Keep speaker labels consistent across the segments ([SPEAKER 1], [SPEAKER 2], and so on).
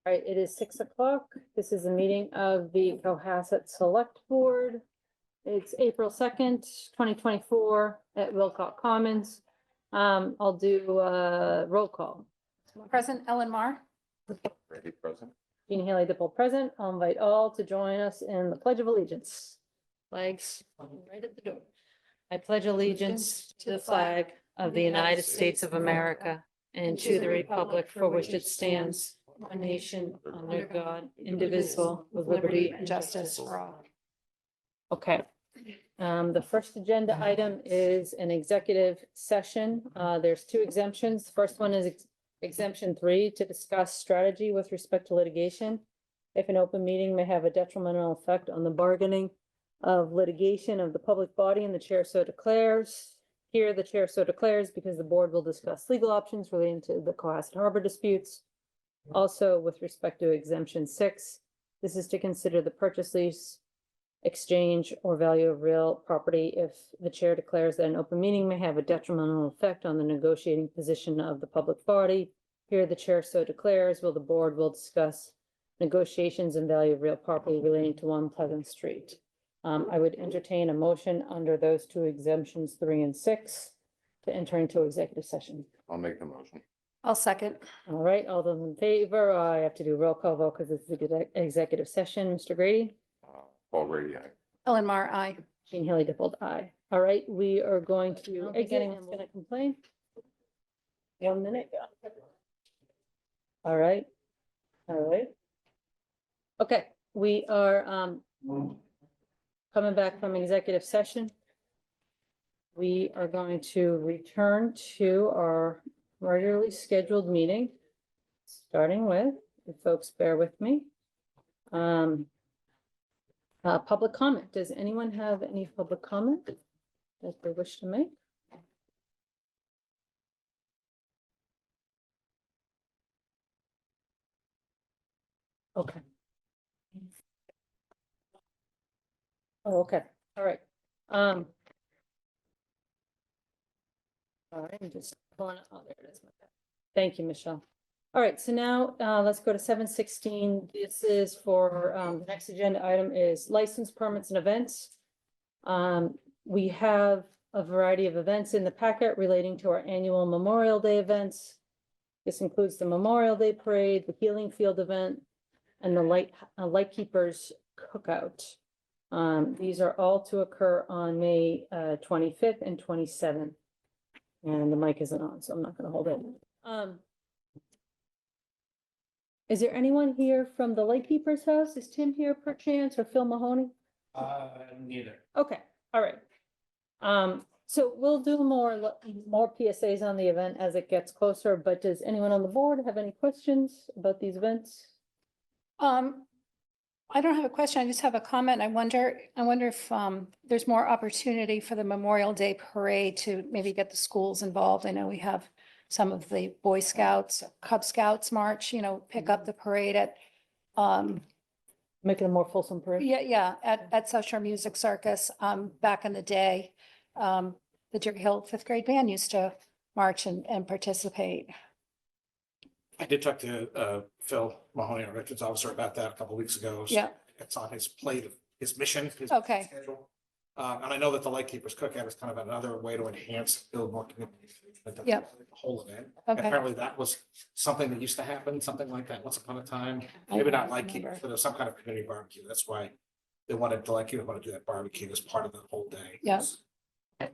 [SPEAKER 1] All right, it is 6 o'clock. This is a meeting of the Cohasset Select Board. It's April 2nd, 2024 at Wilcott Commons. I'll do roll call.
[SPEAKER 2] Present Ellen Mar.
[SPEAKER 3] Ready, present.
[SPEAKER 1] Jean Haley Dipple present. I'll invite all to join us in the Pledge of Allegiance. Flags right at the door. I pledge allegiance to the flag of the United States of America and to the republic for which it stands, one nation under God, indivisible, with liberty and justice for all. Okay. The first agenda item is an executive session. There's two exemptions. The first one is exemption 3 to discuss strategy with respect to litigation. If an open meeting may have a detrimental effect on the bargaining of litigation of the public body and the chair so declares. Here, the chair so declares because the board will discuss legal options relating to the Cohasset Harbor disputes. Also, with respect to exemption 6, this is to consider the purchase, lease, exchange, or value of real property if the chair declares that an open meeting may have a detrimental effect on the negotiating position of the public body. Here, the chair so declares, the board will discuss negotiations and value of real property relating to 1 Pleasant Street. I would entertain a motion under those two exemptions 3 and 6 to enter into executive session.
[SPEAKER 3] I'll make the motion.
[SPEAKER 2] I'll second.
[SPEAKER 1] All right, all those in favor, I have to do roll call vote because it's an executive session. Mr. Grady?
[SPEAKER 3] Paul Grady, aye.
[SPEAKER 2] Ellen Mar, aye.
[SPEAKER 1] Jean Haley Dippold, aye. All right, we are going to, anyone's gonna complain? 1 minute. All right. All right. Okay, we are coming back from executive session. We are going to return to our regularly scheduled meeting, starting with, if folks bear with me. Public comment. Does anyone have any public comment that they wish to make? Okay. Oh, okay. All right. All right, I'm just pulling it. Oh, there it is. Thank you, Michelle. All right, so now let's go to 7:16. This is for the next agenda item is license permits and events. We have a variety of events in the packet relating to our annual Memorial Day events. This includes the Memorial Day Parade, the Healing Field event, and the Lightkeepers Cookout. These are all to occur on May 25th and 27th. And the mic isn't on, so I'm not going to hold it. Is there anyone here from the Lightkeepers house? Is Tim here perchance or Phil Mahoney?
[SPEAKER 4] Neither.
[SPEAKER 1] Okay, all right. So we'll do more PSAs on the event as it gets closer, but does anyone on the board have any questions about these events?
[SPEAKER 2] I don't have a question. I just have a comment. I wonder if there's more opportunity for the Memorial Day Parade to maybe get the schools involved. I know we have some of the Boy Scouts, Cub Scouts march, pick up the parade at
[SPEAKER 1] Make it a more fulsome parade?
[SPEAKER 2] at South Shore Music Circus. Back in the day, the Jerry Hill 5th grade band used to march and participate.
[SPEAKER 4] I did talk to Phil Mahoney, our veterans officer, about that a couple of weeks ago. So
[SPEAKER 2] Yeah.
[SPEAKER 4] it's on his plate of his mission. His
[SPEAKER 2] Okay.
[SPEAKER 4] schedule. And I know that the Lightkeepers Cookout is kind of another way to enhance, build more community.
[SPEAKER 2] Yeah.
[SPEAKER 4] The whole event.
[SPEAKER 2] Okay.
[SPEAKER 4] Apparently that was something that used to happen, something like that once upon a time.
[SPEAKER 2] I
[SPEAKER 4] Maybe not
[SPEAKER 2] don't
[SPEAKER 4] Lightkeepers,
[SPEAKER 2] remember.
[SPEAKER 4] but there was some kind of community barbecue. That's why they wanted the Lightkeepers want to do that barbecue as part of the whole day.
[SPEAKER 2] Yeah.
[SPEAKER 4] But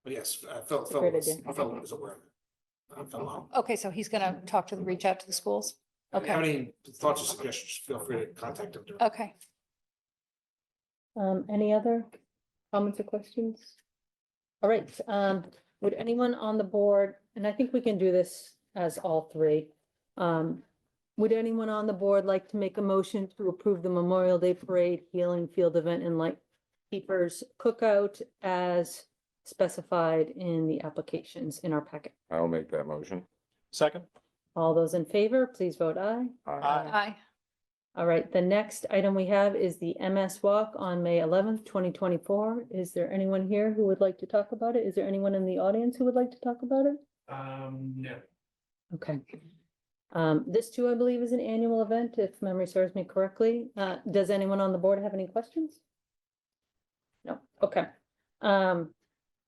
[SPEAKER 4] yes, Phil
[SPEAKER 1] great
[SPEAKER 4] is
[SPEAKER 1] idea.
[SPEAKER 4] aware of it. Phil Mahoney.
[SPEAKER 2] Okay, so he's gonna reach out to the schools?
[SPEAKER 4] If you have
[SPEAKER 2] Okay,
[SPEAKER 4] any thoughts or suggestions, feel free to contact them.
[SPEAKER 2] okay.
[SPEAKER 1] Any other comments or questions? All right, would anyone on the board, and I think we can do this as all three. Would anyone on the board like to make a motion to approve the Memorial Day Parade, Healing Field event, and Lightkeepers Cookout as specified in the applications in our packet?
[SPEAKER 3] I'll make that motion.
[SPEAKER 4] Second.
[SPEAKER 1] All those in favor, please vote aye.
[SPEAKER 2] Aye.
[SPEAKER 1] All right, the next item we have is the MS Walk on May 11th, 2024. Is there anyone here who would like to talk about it? Is there anyone in the audience who would like to talk about it?
[SPEAKER 4] No.
[SPEAKER 1] Okay. This too, I believe, is an annual event, if memory serves me correctly. Does anyone on the board have any questions? No, okay.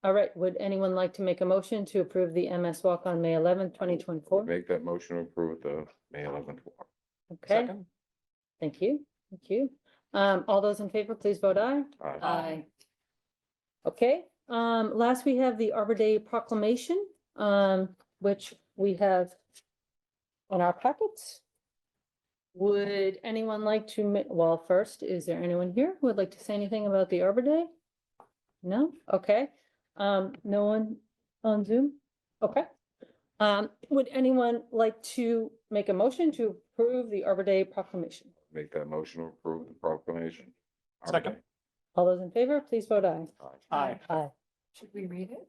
[SPEAKER 1] All right, would anyone like to make a motion to approve the MS Walk on May 11th, 2024?
[SPEAKER 3] Make that motion to approve the May 11th walk.
[SPEAKER 1] Okay, thank you, thank you. All those in favor, please vote aye.
[SPEAKER 3] Aye.
[SPEAKER 1] Okay, last we have the Arbor Day proclamation, which we have on our packets. Would anyone like to well, first, is there anyone here who would like to say anything about the Arbor Day? No, okay, no one on Zoom, okay. Would anyone like to make a motion to approve the Arbor Day proclamation?
[SPEAKER 3] Make that motion to approve the proclamation.
[SPEAKER 4] Second.
[SPEAKER 1] All those in favor, please vote aye.
[SPEAKER 4] Aye.
[SPEAKER 1] Aye.
[SPEAKER 2] Should we read it?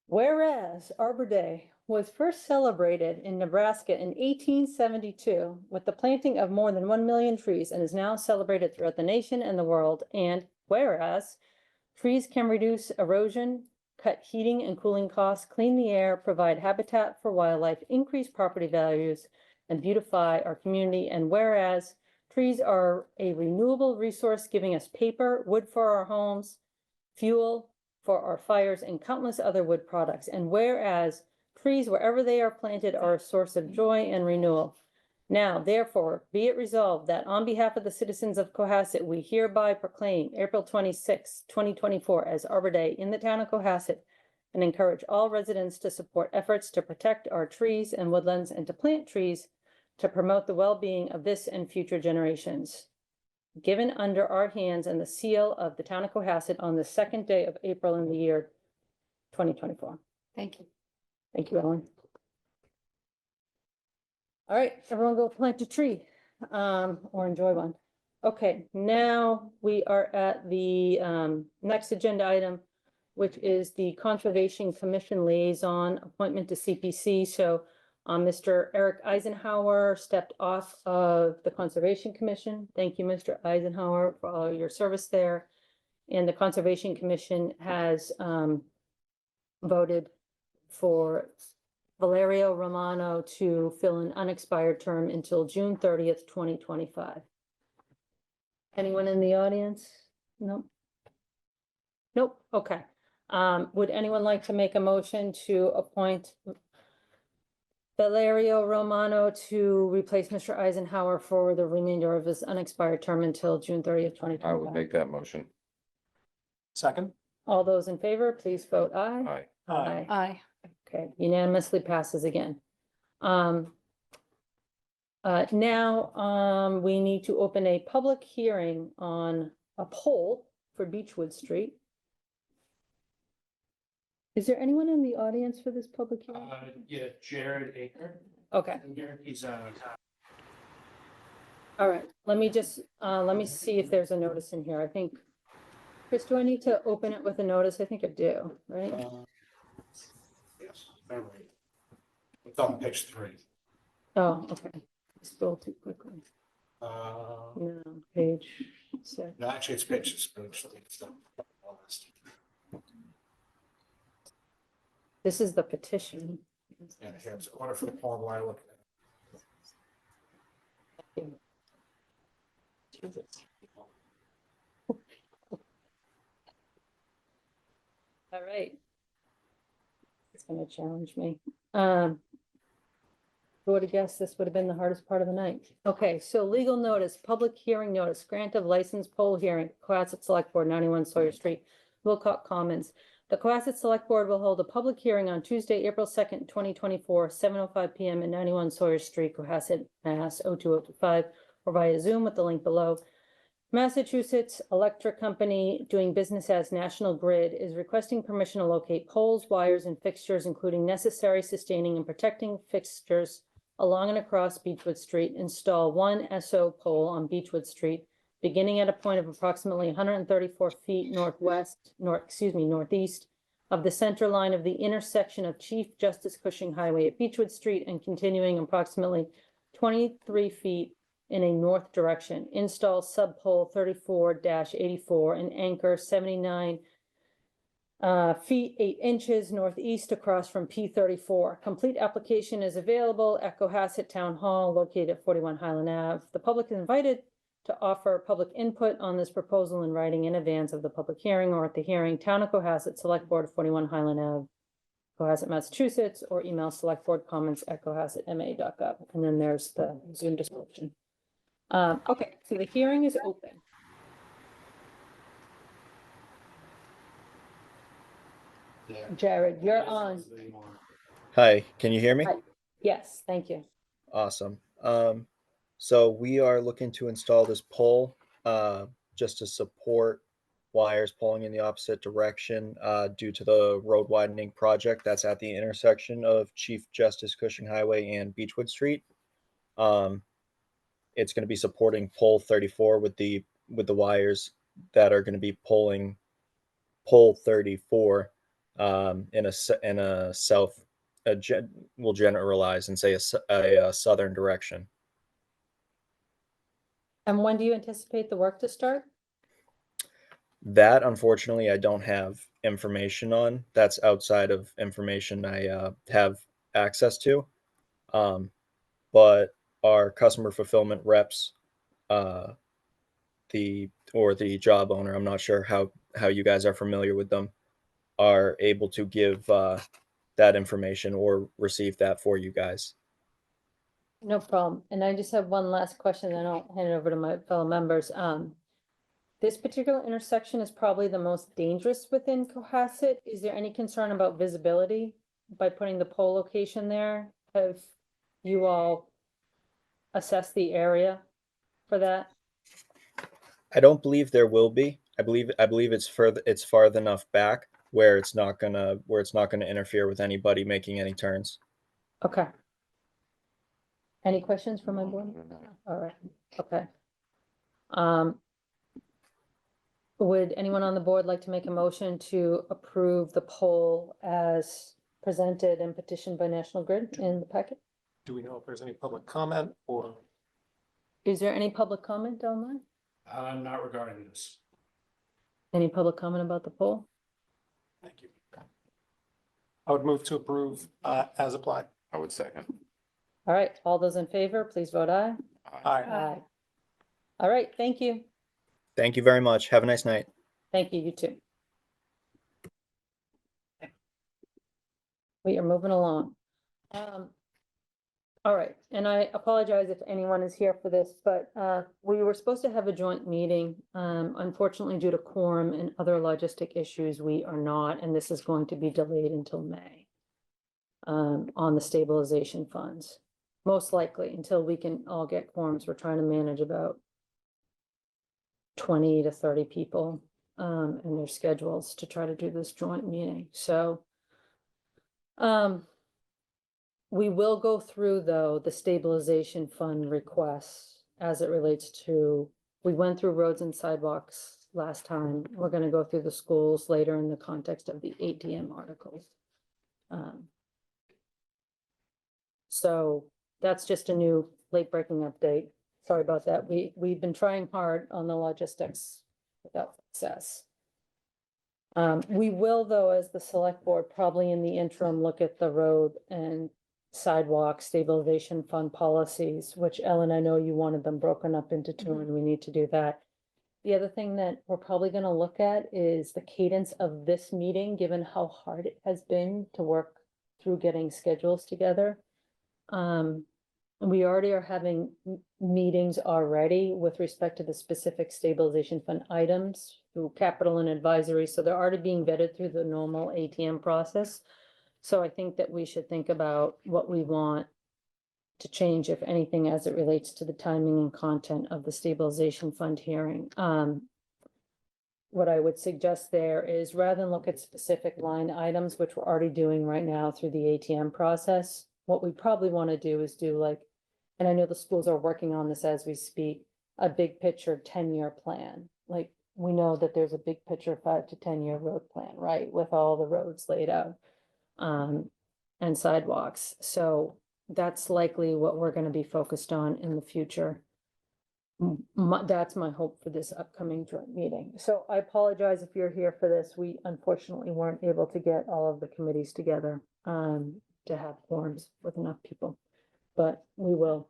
[SPEAKER 1] Whereas Arbor Day was first celebrated in Nebraska in 1872 with the planting of more than 1 million trees and is now celebrated throughout the nation and the world. And whereas trees can reduce erosion, cut heating and cooling costs, clean the air, provide habitat for wildlife, increase property values, and beautify our community. And whereas trees are a renewable resource, giving us paper, wood for our homes, fuel for our fires, and countless other wood products. And whereas trees, wherever they are planted, are a source of joy and renewal. Now, therefore, be it resolved that on behalf of the citizens of Cohasset, we hereby proclaim April 26, 2024 as Arbor Day in the town of Cohasset, and encourage all residents to support efforts to protect our trees and woodlands and to plant trees to promote the well-being of this and future generations. Given under our hands and the seal of the town of Cohasset on the second day of April in the year 2024.
[SPEAKER 2] Thank you.
[SPEAKER 1] Thank you, Ellen. All right, everyone go plant a tree, or enjoy one. Okay, now we are at the, next agenda item, which is the Conservation Commission Liaison Appointment to CPC. So, Mr. Eric Eisenhower stepped off of the Conservation Commission. Thank you, Mr. Eisenhower, for all your service there. And the Conservation Commission has, voted for Valerio Romano to fill an unexpired term until June 30th, 2025. Anyone in the audience? Nope. Nope, okay. Would anyone like to make a motion to appoint Valerio Romano to replace Mr. Eisenhower for the remainder of his unexpired term until June 30th,
[SPEAKER 3] I would
[SPEAKER 1] 2025?
[SPEAKER 3] make that motion.
[SPEAKER 4] Second.
[SPEAKER 1] All those in favor, please vote aye.
[SPEAKER 3] Aye.
[SPEAKER 1] Aye.
[SPEAKER 2] Aye.
[SPEAKER 1] Okay, unanimously passes again. Now, we need to open a public hearing on a poll for Beechwood Street. Is there anyone in the audience for this public hearing?
[SPEAKER 4] Yeah, Jared Aker.
[SPEAKER 1] Okay,
[SPEAKER 4] He's,
[SPEAKER 1] all right, let me just, let me see if there's a notice in here. I think, Chris, do I need to open it with a notice? I think I do, right?
[SPEAKER 4] yes, memory. It's on page 3.
[SPEAKER 1] Oh, okay. Scroll too quickly.
[SPEAKER 4] No,
[SPEAKER 1] No, page 6.
[SPEAKER 4] actually, it's page 6. It's the last.
[SPEAKER 1] This is the petition.
[SPEAKER 4] Yeah, here, it's order for the poll while I look at it.
[SPEAKER 1] Jesus. All right. It's gonna challenge me. Who would have guessed this would have been the hardest part of the night? Okay, so legal notice, public hearing notice, grant of license poll hearing, Cohasset Select Board, 91 Sawyer Street, Wilcox Commons. The Cohasset Select Board will hold a public hearing on Tuesday, April 2nd, 2024, 7:05 PM at 91 Sawyer Street, Cohasset, Mass. 02025, or via Zoom with the link below. Massachusetts Electric Company, doing business as National Grid, is requesting permission to locate poles, wires, and fixtures, including necessary sustaining and protecting fixtures along and across Beechwood Street. Install one SO pole on Beechwood Street, beginning at a point of approximately 134 feet northeast of the center line of the intersection of Chief Justice Cushing Highway at Beechwood Street and continuing approximately 23 feet in a north direction. Install subpole 34-84 and anchor 79 feet 8 inches northeast across from P34. Complete application is available at Cohasset Town Hall located at 41 Highland Ave. The public is invited to offer public input on this proposal in writing in advance of the public hearing or at the hearing. Town of Cohasset Select Board, 41 Highland Ave, Cohasset, Massachusetts, or email selectboardcomments@cohassetma.gov. And then there's the Zoom description. Okay, so the hearing is open. Jared, you're on.
[SPEAKER 5] Hi, can you hear me?
[SPEAKER 1] Hi. Yes, thank you.
[SPEAKER 5] Awesome. So we are looking to install this pole, just to support wires pulling in the opposite direction, due to the road widening project that's at the intersection of Chief Justice Cushing Highway and Beechwood Street. It's going to be supporting pole 34 with the wires that are going to be pulling pole 34, in a south, we'll generalize and say a southern direction.
[SPEAKER 1] And when do you anticipate the work to start?
[SPEAKER 5] That, unfortunately, I don't have information on. That's outside of information I have access to. But our customer fulfillment reps, the job owner, I'm not sure how you guys are familiar with them, are able to give that information or receive that for you guys.
[SPEAKER 1] No problem. And I just have one last question, then I'll hand it over to my fellow members. This particular intersection is probably the most dangerous within Cohasset. Is there any concern about visibility by putting the pole location there? Have you all assessed the area for that?
[SPEAKER 5] I don't believe there will be. I believe it's far enough back where it's not gonna interfere with anybody making any turns.
[SPEAKER 1] Okay. Any questions from my board? All right, okay. Would anyone on the board like to make a motion to approve the poll as presented and petitioned by National Grid in the packet?
[SPEAKER 4] Do we know if there's any public comment or?
[SPEAKER 1] Is there any public comment online?
[SPEAKER 4] Not regarding this.
[SPEAKER 1] Any public comment about the poll?
[SPEAKER 4] Thank you. I would move to approve as applied.
[SPEAKER 3] I would second.
[SPEAKER 1] All right, all those in favor, please vote aye.
[SPEAKER 4] Aye.
[SPEAKER 1] All right, thank you.
[SPEAKER 5] Thank you very much. Have a nice night.
[SPEAKER 1] Thank you, you too. We are moving along. All right, and I apologize if anyone is here for this, but we were supposed to have a joint meeting. Unfortunately, due to quorum and other logistic issues, we are not, and this is going to be delayed until May on the stabilization funds. Most likely until we can all get quorums. We're trying to manage about 20 to 30 people and their schedules to try to do this joint meeting. So we will go through, though, the stabilization fund requests as it relates to, we went through roads and sidewalks last time. We're going to go through the schools later in the context of the ATM articles. So that's just a new late breaking update. Sorry about that. We've been trying hard on the logistics without success. We will, though, as the select board, probably in the interim, look at the road and sidewalk stabilization fund policies, which Ellen, I know you wanted them broken up into two, and we need to do that. The other thing that we're probably going to look at is the cadence of this meeting, given how hard it has been to work through getting schedules together. We already are having meetings already with respect to the specific stabilization fund items through capital and advisory. So they're already being vetted through the normal ATM process. So I think that we should think about what we want to change, if anything, as it relates to the timing and content of the stabilization fund hearing. What I would suggest there is, rather than look at specific line items, which we're already doing right now through the ATM process, what we probably want to do is do like, and I know the schools are working on this as we speak, a big picture 10-year plan. Like, we know that there's a big picture 5 to 10-year road plan, right? With all the roads laid out and sidewalks. So that's likely what we're going to be focused on in the future. That's my hope for this upcoming joint meeting. So I apologize if you're here for this. We unfortunately weren't able to get all of the committees together to have forums with enough people, but we will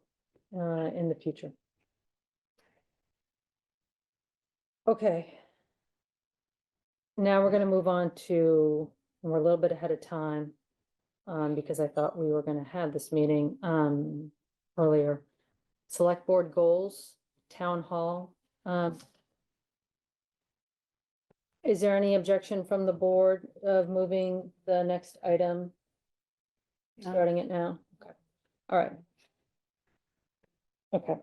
[SPEAKER 1] in the future. Okay. Now we're gonna move on to, and we're a little bit ahead of time, because I thought we were gonna have this meeting, earlier. Select board goals, town hall. Is there any objection from the board of moving the next item?
[SPEAKER 2] No.
[SPEAKER 1] Starting it now? Okay, all right. Okay.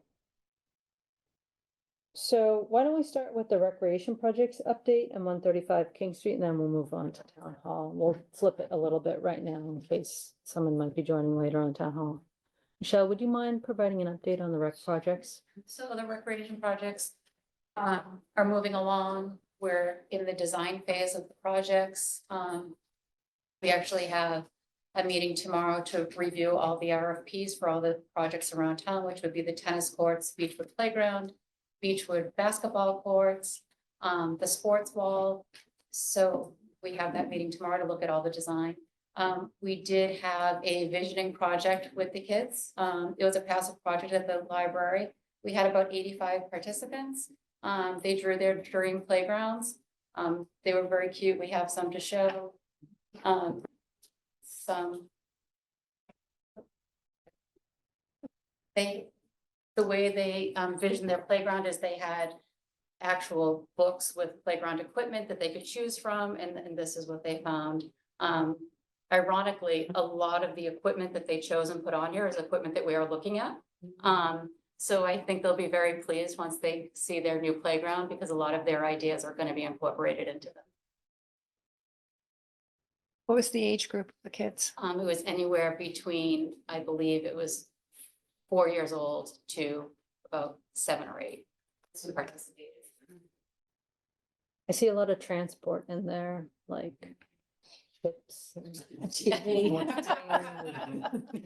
[SPEAKER 1] So why don't we start with the recreation projects update and 135 King Street, and then we'll move on to town hall. We'll flip it a little bit right now in case someone might be joining later on town hall. Michelle, would you mind providing an update on the rec projects?
[SPEAKER 6] So the recreation projects are moving along. We're in the design phase of the projects. We actually have a meeting tomorrow to review all the RFPs for all the projects around town, which would be the tennis courts, Beechwood Playground, Beechwood basketball courts, the sports wall. So we have that meeting tomorrow to look at all the design. We did have a visioning project with the kids. It was a passive project at the library. We had about 85 participants. They drew their dream playgrounds. They were very cute. We have some to show. The way they visioned their playground is they had actual books with playground equipment that they could choose from, and this is what they found. Ironically, a lot of the equipment that they chose and put on here is equipment that we are looking at. So I think they'll be very pleased once they see their new playground, because a lot of their ideas are going to be incorporated into them.
[SPEAKER 2] What was the age group of the kids?
[SPEAKER 6] It was anywhere between, I believe it was 4 years old to about 7 or 8 who participated.
[SPEAKER 1] I see a lot of transport in there, like chips and TV.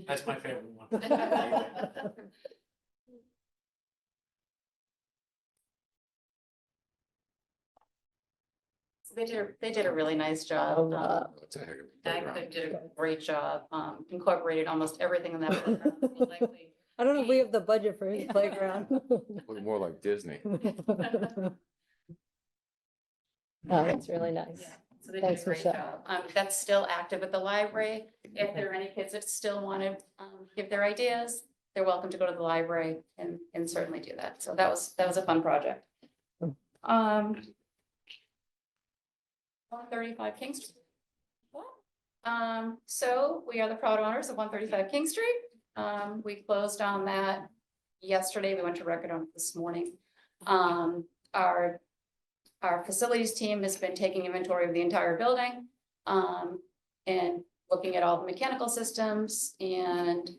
[SPEAKER 4] That's my favorite one.
[SPEAKER 6] So they did a really nice job.
[SPEAKER 3] That's a heck of a playground.
[SPEAKER 6] They did a great job, incorporated almost everything in that playground. So likely-
[SPEAKER 1] I don't know if we have the budget for his playground.
[SPEAKER 3] Look more like Disney.
[SPEAKER 1] Oh, that's really nice.
[SPEAKER 6] Yeah, so they did
[SPEAKER 1] Thanks,
[SPEAKER 6] a great
[SPEAKER 1] Michelle.
[SPEAKER 6] job. That's still active at the library. If there are any kids that still want to give their ideas, they're welcome to go to the library and certainly do that. So that was a fun project. 135 King Street. So we are the proud owners of 135 King Street. We closed on that yesterday. We went to record on it this morning. Our facilities team has been taking inventory of the entire building, and looking at all the mechanical systems, and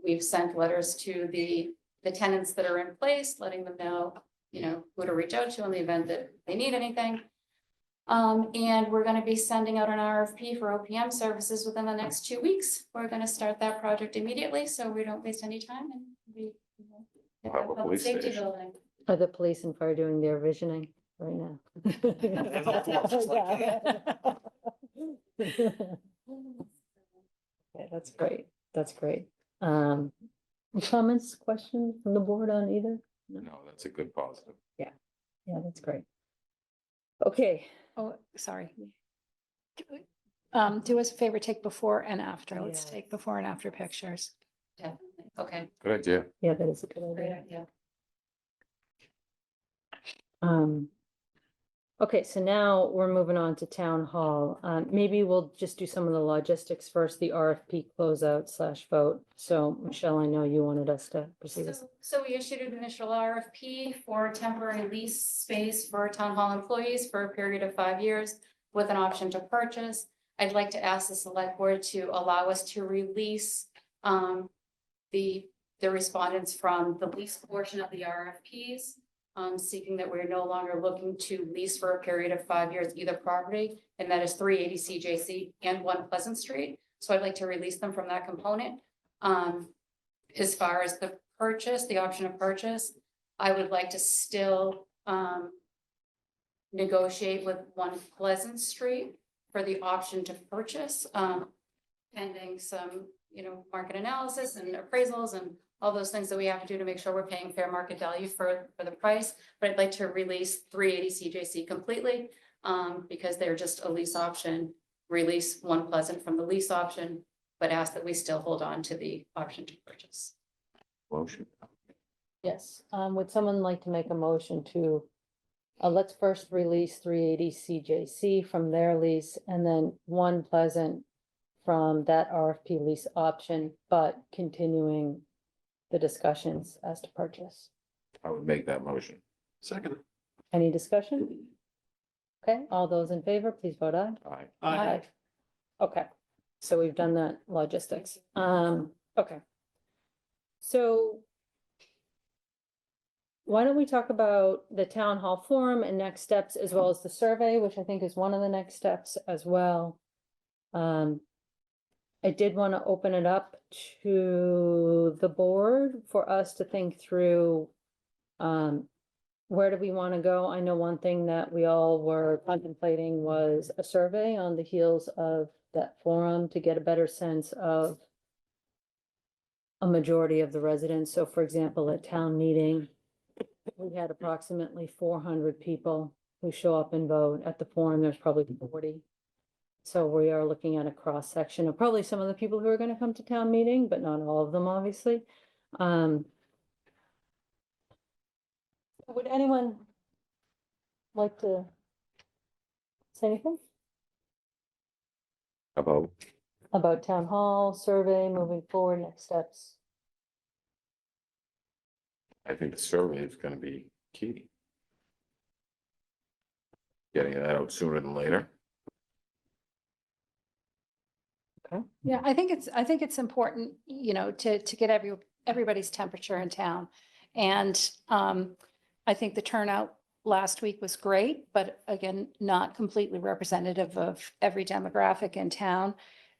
[SPEAKER 6] we've sent letters to the tenants that are in place, letting them know, who to reach out to in the event that they need anything. And we're going to be sending out an RFP for OPM services within the next 2 weeks. We're going to start that project immediately, so we don't waste any time, and we get
[SPEAKER 3] Have a
[SPEAKER 6] that public
[SPEAKER 3] police
[SPEAKER 6] safety
[SPEAKER 3] station.
[SPEAKER 6] building.
[SPEAKER 1] Are the police and fire doing their visioning right now? Okay, that's great. That's great. Comments, questions from the board on either?
[SPEAKER 3] No, that's a good positive.
[SPEAKER 1] Yeah, that's great. Okay,
[SPEAKER 2] Oh, sorry. Do us a favor, take before and after. Let's
[SPEAKER 1] Yes.
[SPEAKER 2] take before and after pictures.
[SPEAKER 6] Definitely. Okay,
[SPEAKER 3] Good idea.
[SPEAKER 1] yeah, that is a good
[SPEAKER 6] great
[SPEAKER 1] idea.
[SPEAKER 6] idea.
[SPEAKER 1] Okay, so now we're moving on to town hall. Maybe we'll just do some of the logistics first, the RFP closeout / vote. So Michelle, I know you wanted us to proceed. with-
[SPEAKER 6] So we issued an initial RFP for temporary lease space for town hall employees for a period of 5 years with an option to purchase. I'd like to ask the select board to allow us to release the respondents from the lease portion of the RFPs, seeking that we're no longer looking to lease for a period of 5 years either property, and that is 380 CJC and 1 Pleasant Street. So I'd like to release them from that component. As far as the purchase, the option of purchase, I would like to still, negotiate with One Pleasant Street for the option to purchase, pending some, market analysis and appraisals and all those things that we have to do to make sure we're paying fair market value for the price. But I'd like to release 380 CJC completely, because they're just a lease option, release One Pleasant from the lease option, but ask that we still hold on to the option to purchase.
[SPEAKER 3] Motion.
[SPEAKER 1] Yes, would someone like to make a motion to, let's first release 380 CJC from their lease and then One Pleasant from that RFP lease option, but continuing the discussions as to purchase.
[SPEAKER 3] I would make that motion.
[SPEAKER 4] Second.
[SPEAKER 1] Any discussion? Okay, all those in favor, please vote aye.
[SPEAKER 3] Aye.
[SPEAKER 4] Aye.
[SPEAKER 1] Okay, so we've done that logistics. Okay. So why don't we talk about the town hall forum and next steps as well as the survey, which I think is one of the next steps as well. I did want to open it up to the board for us to think through, where do we want to go? I know one thing that we all were contemplating was a survey on the heels of that forum to get a better sense of a majority of the residents. So for example, at town meeting, we had approximately 400 people who show up and vote. At the forum, there's probably 40. So we are looking at a cross section of probably some of the people who are going to come to town meeting, but not all of them, obviously. Would anyone like to say anything about town hall survey, moving forward, next steps?
[SPEAKER 3] I think the survey is gonna be key. Getting that out sooner than later.
[SPEAKER 2] Yeah, I think it's important, to get everybody's temperature in town. And I think the turnout last week was great, but again, not completely representative of every demographic in town.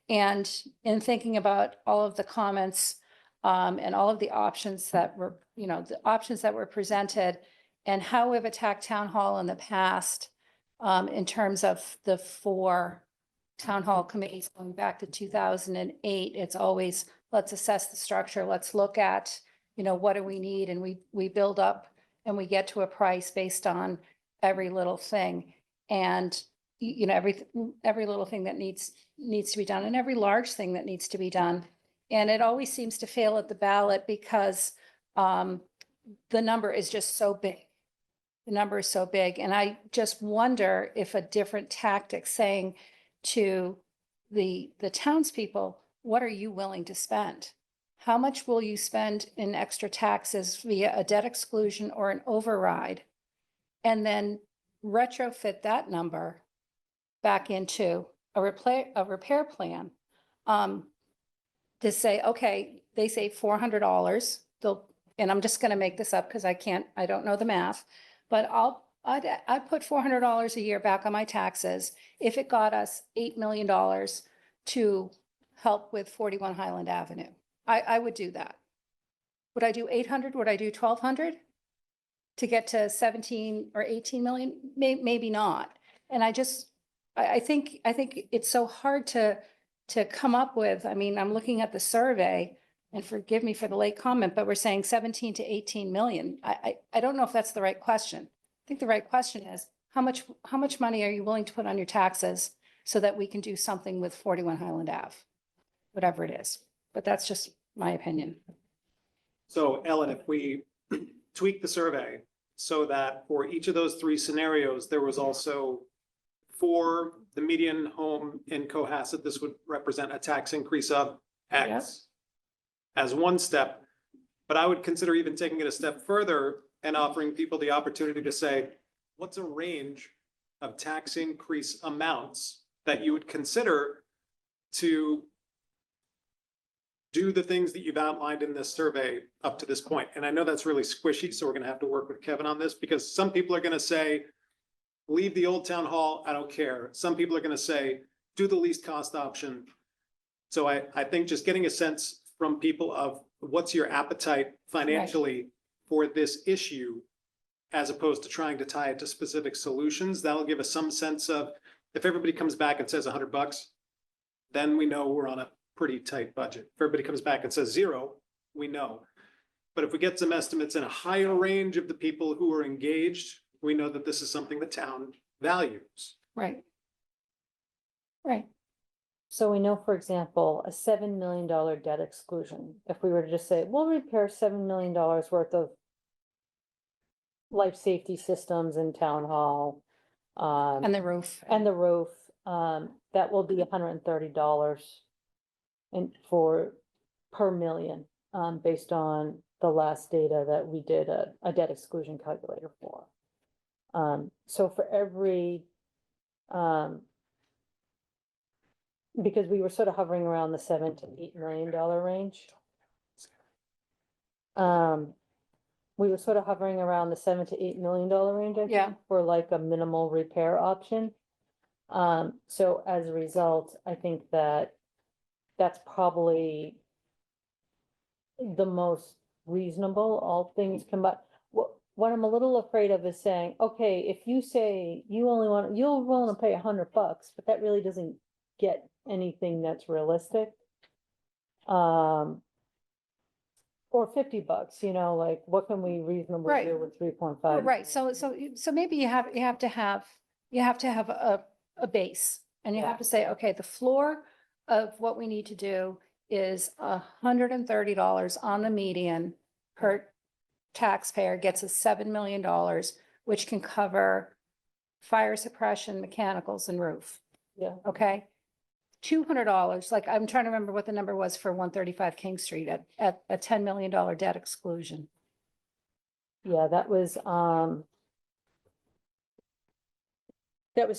[SPEAKER 2] And in thinking about all of the comments and all of the options that were, presented and how we've attacked town hall in the past, in terms of the 4 town hall committees going back to 2008, it's always, let's assess the structure, let's look at, what do we need? And we build up and we get to a price based on every little thing. And, every little thing that needs to be done and every large thing that needs to be done. And it always seems to fail at the ballot because the number is just so big. The number is so big. And I just wonder if a different tactic saying to the townspeople, what are you willing to spend? How much will you spend in extra taxes via a debt exclusion or an override? And then retrofit that number back into a repair plan. To say, okay, they say $400, and I'm just gonna make this up because I don't know the math, but I'd put $400 a year back on my taxes if it got us $8 million to help with 41 Highland Avenue. I would do that. Would I do 800? Would I do 1,200? To get to 17 or 18 million? Maybe not. And I think it's so hard to come up with. I mean, I'm looking at the survey, and forgive me for the late comment, but we're saying 17 to 18 million. I don't know if that's the right question. I think the right question is, how much money are you willing to put on your taxes so that we can do something with 41 Highland Ave? Whatever it is, but that's just my opinion.
[SPEAKER 4] So Ellen, if we tweak the survey so that for each of those 3 scenarios, there was also for the median home in Cohasset, this would represent a tax increase of X as one step. But I would consider even taking it a step further and offering people the opportunity to say, what's a range of tax increase amounts that you would consider to do the things that you've outlined in this survey up to this point? And I know that's really squishy, so we're gonna have to work with Kevin on this, because some people are gonna say, leave the old town hall, I don't care. Some people are gonna say, do the least cost option. So I think just getting a sense from people of what's your appetite financially for this issue? As opposed to trying to tie it to specific solutions, that'll give us some sense of, if everybody comes back and says $100, then we know we're on a pretty tight budget. If everybody comes back and says 0, we know. But if we get some estimates in a higher range of the people who are engaged, we know that this is something the town values.
[SPEAKER 2] Right. Right.
[SPEAKER 1] So we know, for example, a $7 million debt exclusion. If we were to just say, we'll repair $7 million worth of life safety systems in town hall.
[SPEAKER 2] And the roof.
[SPEAKER 1] And the roof, that will be $130 per million, based on the last data that we did a debt exclusion calculator for. So for every, because we were sort of hovering around the $7 to $8 million range. We were sort of hovering around the $7 to $8 million range, I
[SPEAKER 2] Yeah.
[SPEAKER 1] think, for like a minimal repair option. So as a result, I think that that's probably the most reasonable, all things combined. What I'm a little afraid of is saying, okay, if you say you're willing to pay $100, but that really doesn't get anything that's realistic. Or $50, you know, like what can we reasonably
[SPEAKER 2] Right.
[SPEAKER 1] do with 3.5?
[SPEAKER 2] Right, so maybe you have to have a base, and you
[SPEAKER 1] Yeah.
[SPEAKER 2] have to say, okay, the floor of what we need to do is $130 on the median per taxpayer gets us $7 million, which can cover fire suppression, mechanicals and roof,
[SPEAKER 1] Yeah,
[SPEAKER 2] okay? $200, like I'm trying to remember what the number was for 135 King Street at a $10 million debt exclusion.
[SPEAKER 1] yeah, that was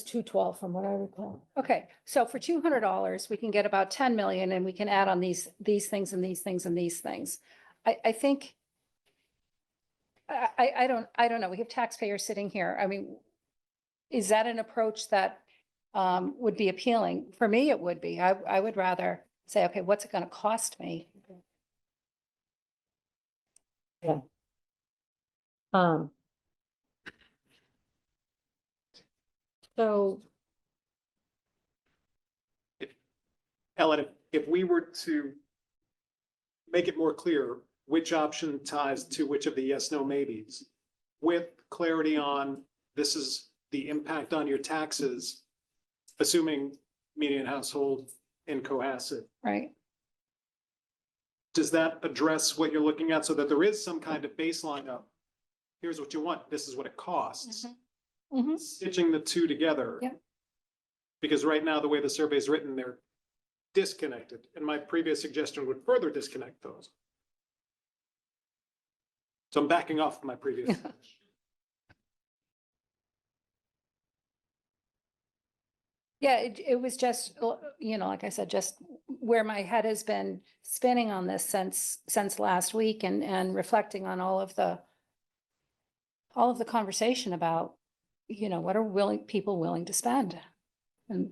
[SPEAKER 1] 212 from what I recall.
[SPEAKER 2] Okay, so for $200, we can get about 10 million and we can add on these things and these things and these things. I think, I don't know, we have taxpayers sitting here. I mean, is that an approach that would be appealing? For me, it would be. I would rather say, okay, what's it gonna cost me?
[SPEAKER 1] So,
[SPEAKER 4] Ellen, if we were to make it more clear which option ties to which of the yes, no, maybes, with clarity on this is the impact on your taxes, assuming median household in Cohasset,
[SPEAKER 2] Right,
[SPEAKER 4] does that address what you're looking at so that there is some kind of baseline of, here's what you want, this is what it costs?
[SPEAKER 2] Mhm.
[SPEAKER 4] Stitching the two together.
[SPEAKER 2] Yep.
[SPEAKER 4] Because right now, the way the survey is written, they're disconnected, and my previous suggestion would further disconnect those. So I'm backing off my previous. suggestion.
[SPEAKER 2] yeah, it was just, you know, like I said, just where my head has been spinning on this since last week and reflecting on all of the conversation about, you know, what are people willing to spend? And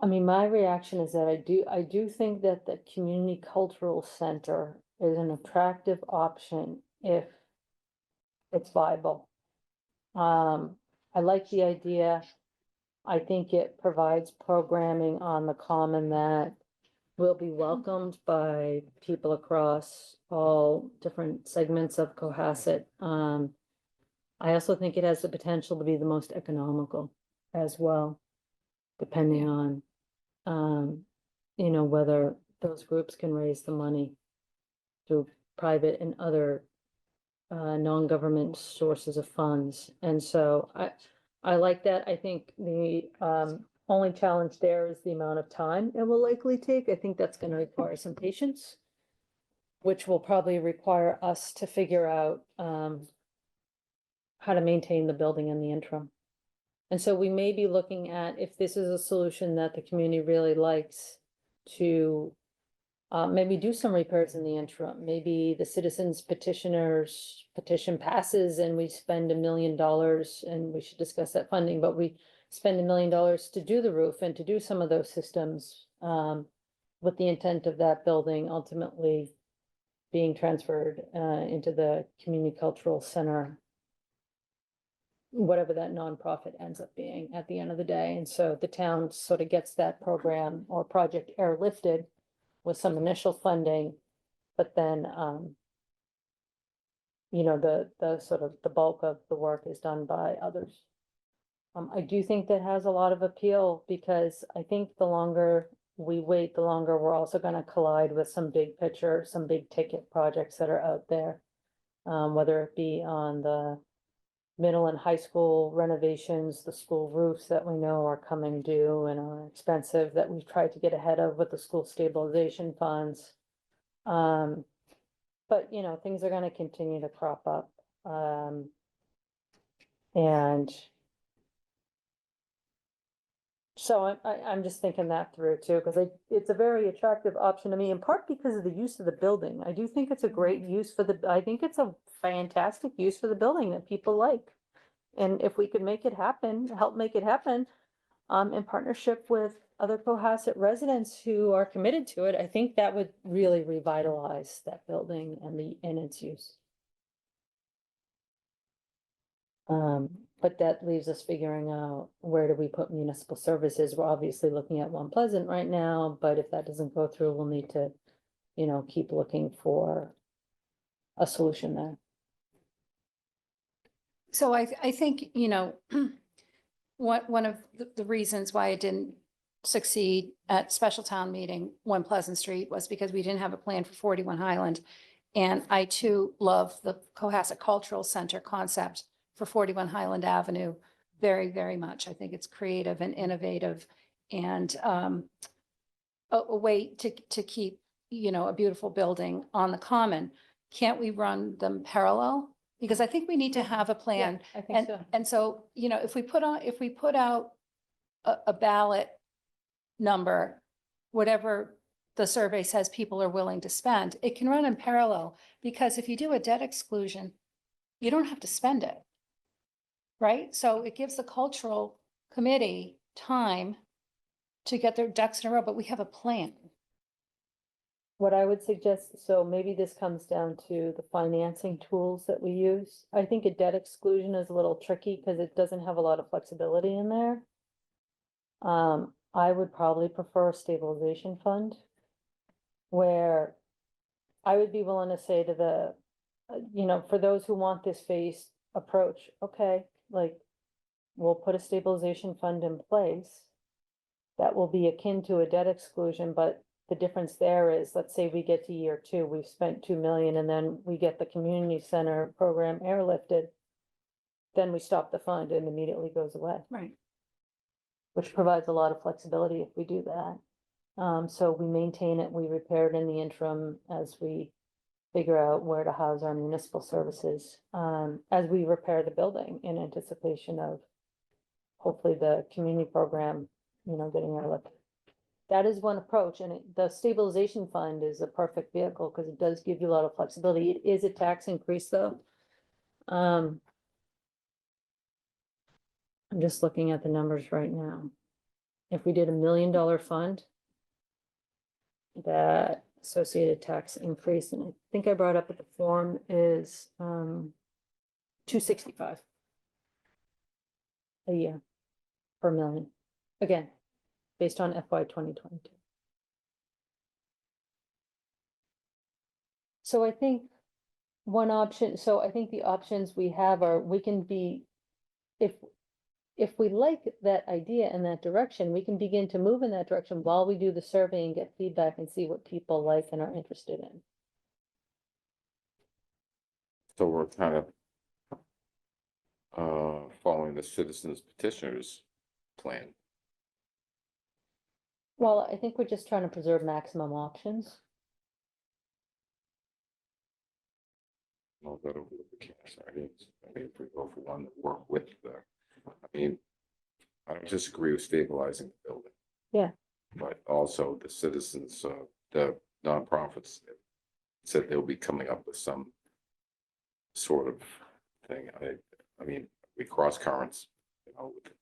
[SPEAKER 1] I mean, my reaction is that I do think that the community cultural center is an attractive option if it's viable. I like the idea. I think it provides programming on the common that will be welcomed by people across all different segments of Cohasset. I also think it has the potential to be the most economical as well, depending on, you know, whether those groups can raise the money through private and other non-government sources of funds. And so I like that. I think the only challenge there is the amount of time it will likely take. I think that's gonna require some patience, which will probably require us to figure out how to maintain the building in the interim. And so we may be looking at, if this is a solution that the community really likes, to maybe do some repairs in the interim. Maybe the citizens petitioners petition passes and we spend $1 million, and we should discuss that funding, but we spend $1 million to do the roof and to do some of those systems. with the intent of that building ultimately being transferred into the community cultural center, whatever that nonprofit ends up being at the end of the day. And so the town sort of gets that program or project airlifted with some initial funding, but then, you know, the sort of the bulk of the work is done by others. I do think that has a lot of appeal because I think the longer we wait, the longer we're also gonna collide with some big picture, some big ticket projects that are out there. Whether it be on the middle and high school renovations, the school roofs that we know are coming due and are expensive that we've tried to get ahead of with the school stabilization funds. But you know, things are gonna continue to crop up. And so I'm just thinking that through too, because it's a very attractive option to me, in part because of the use of the building. I do think it's a great use for I think it's a fantastic use for the building that people like. And if we could make it happen, help make it happen, in partnership with other Cohasset residents who are committed to it, I think that would really revitalize that building and its use. But that leaves us figuring out where do we put municipal services? We're obviously looking at One Pleasant right now, but if that doesn't go through, we'll need to, you know, keep looking for a solution there.
[SPEAKER 2] So I think, you know, one of the reasons why it didn't succeed at special town meeting, One Pleasant Street, was because we didn't have a plan for 41 Highland. And I too love the Cohasset Cultural Center concept for 41 Highland Avenue very, very much. I think it's creative and innovative and a way to keep, you know, a beautiful building on the common. Can't we run them parallel? Because I think we need to have a plan.
[SPEAKER 1] I think
[SPEAKER 2] And,
[SPEAKER 1] so.
[SPEAKER 2] and so, you know, if we put out a ballot number, whatever the survey says people are willing to spend, it can run in parallel, because if you do a debt exclusion, you don't have to spend it. Right? So it gives the cultural committee time to get their ducks in a row, but we have a plan.
[SPEAKER 1] What I would suggest, so maybe this comes down to the financing tools that we use. I think a debt exclusion is a little tricky because it doesn't have a lot of flexibility in there. I would probably prefer a stabilization fund where I would be willing to say to the, you know, for those who want this phased approach, okay, like, we'll put a stabilization fund in place that will be akin to a debt exclusion, but the difference there is, let's say we get to year 2, we've spent 2 million, and then we get the community center program airlifted, then we stop the fund and immediately goes away,
[SPEAKER 2] Right.
[SPEAKER 1] which provides a lot of flexibility if we do that. So we maintain it, we repair it in the interim as we figure out where to house our municipal services, as we repair the building in anticipation of hopefully the community program, you know, getting airlifted. That is one approach, and the stabilization fund is a perfect vehicle because it does give you a lot of flexibility. It is a tax increase, though. I'm just looking at the numbers right now. If we did $1 million fund, that associated tax increase, and I think I brought up at the form, is $265 a year per million. Again, based on FY 2022. So I think one option, so I think the options we have are, we can be, if we like that idea in that direction, we can begin to move in that direction while we do the survey and get feedback and see what people like and are interested in.
[SPEAKER 3] So we're kind of following the citizens petitioners plan.
[SPEAKER 1] Well, I think we're just trying to preserve maximum options.
[SPEAKER 3] I'll go over the cash. I mean, if we go for one that work with the, I mean, I don't disagree with stabilizing the building.
[SPEAKER 1] Yeah.
[SPEAKER 3] But also the citizens, the nonprofits said they'll be coming up with some sort of thing. I mean, we cross currents, you know, with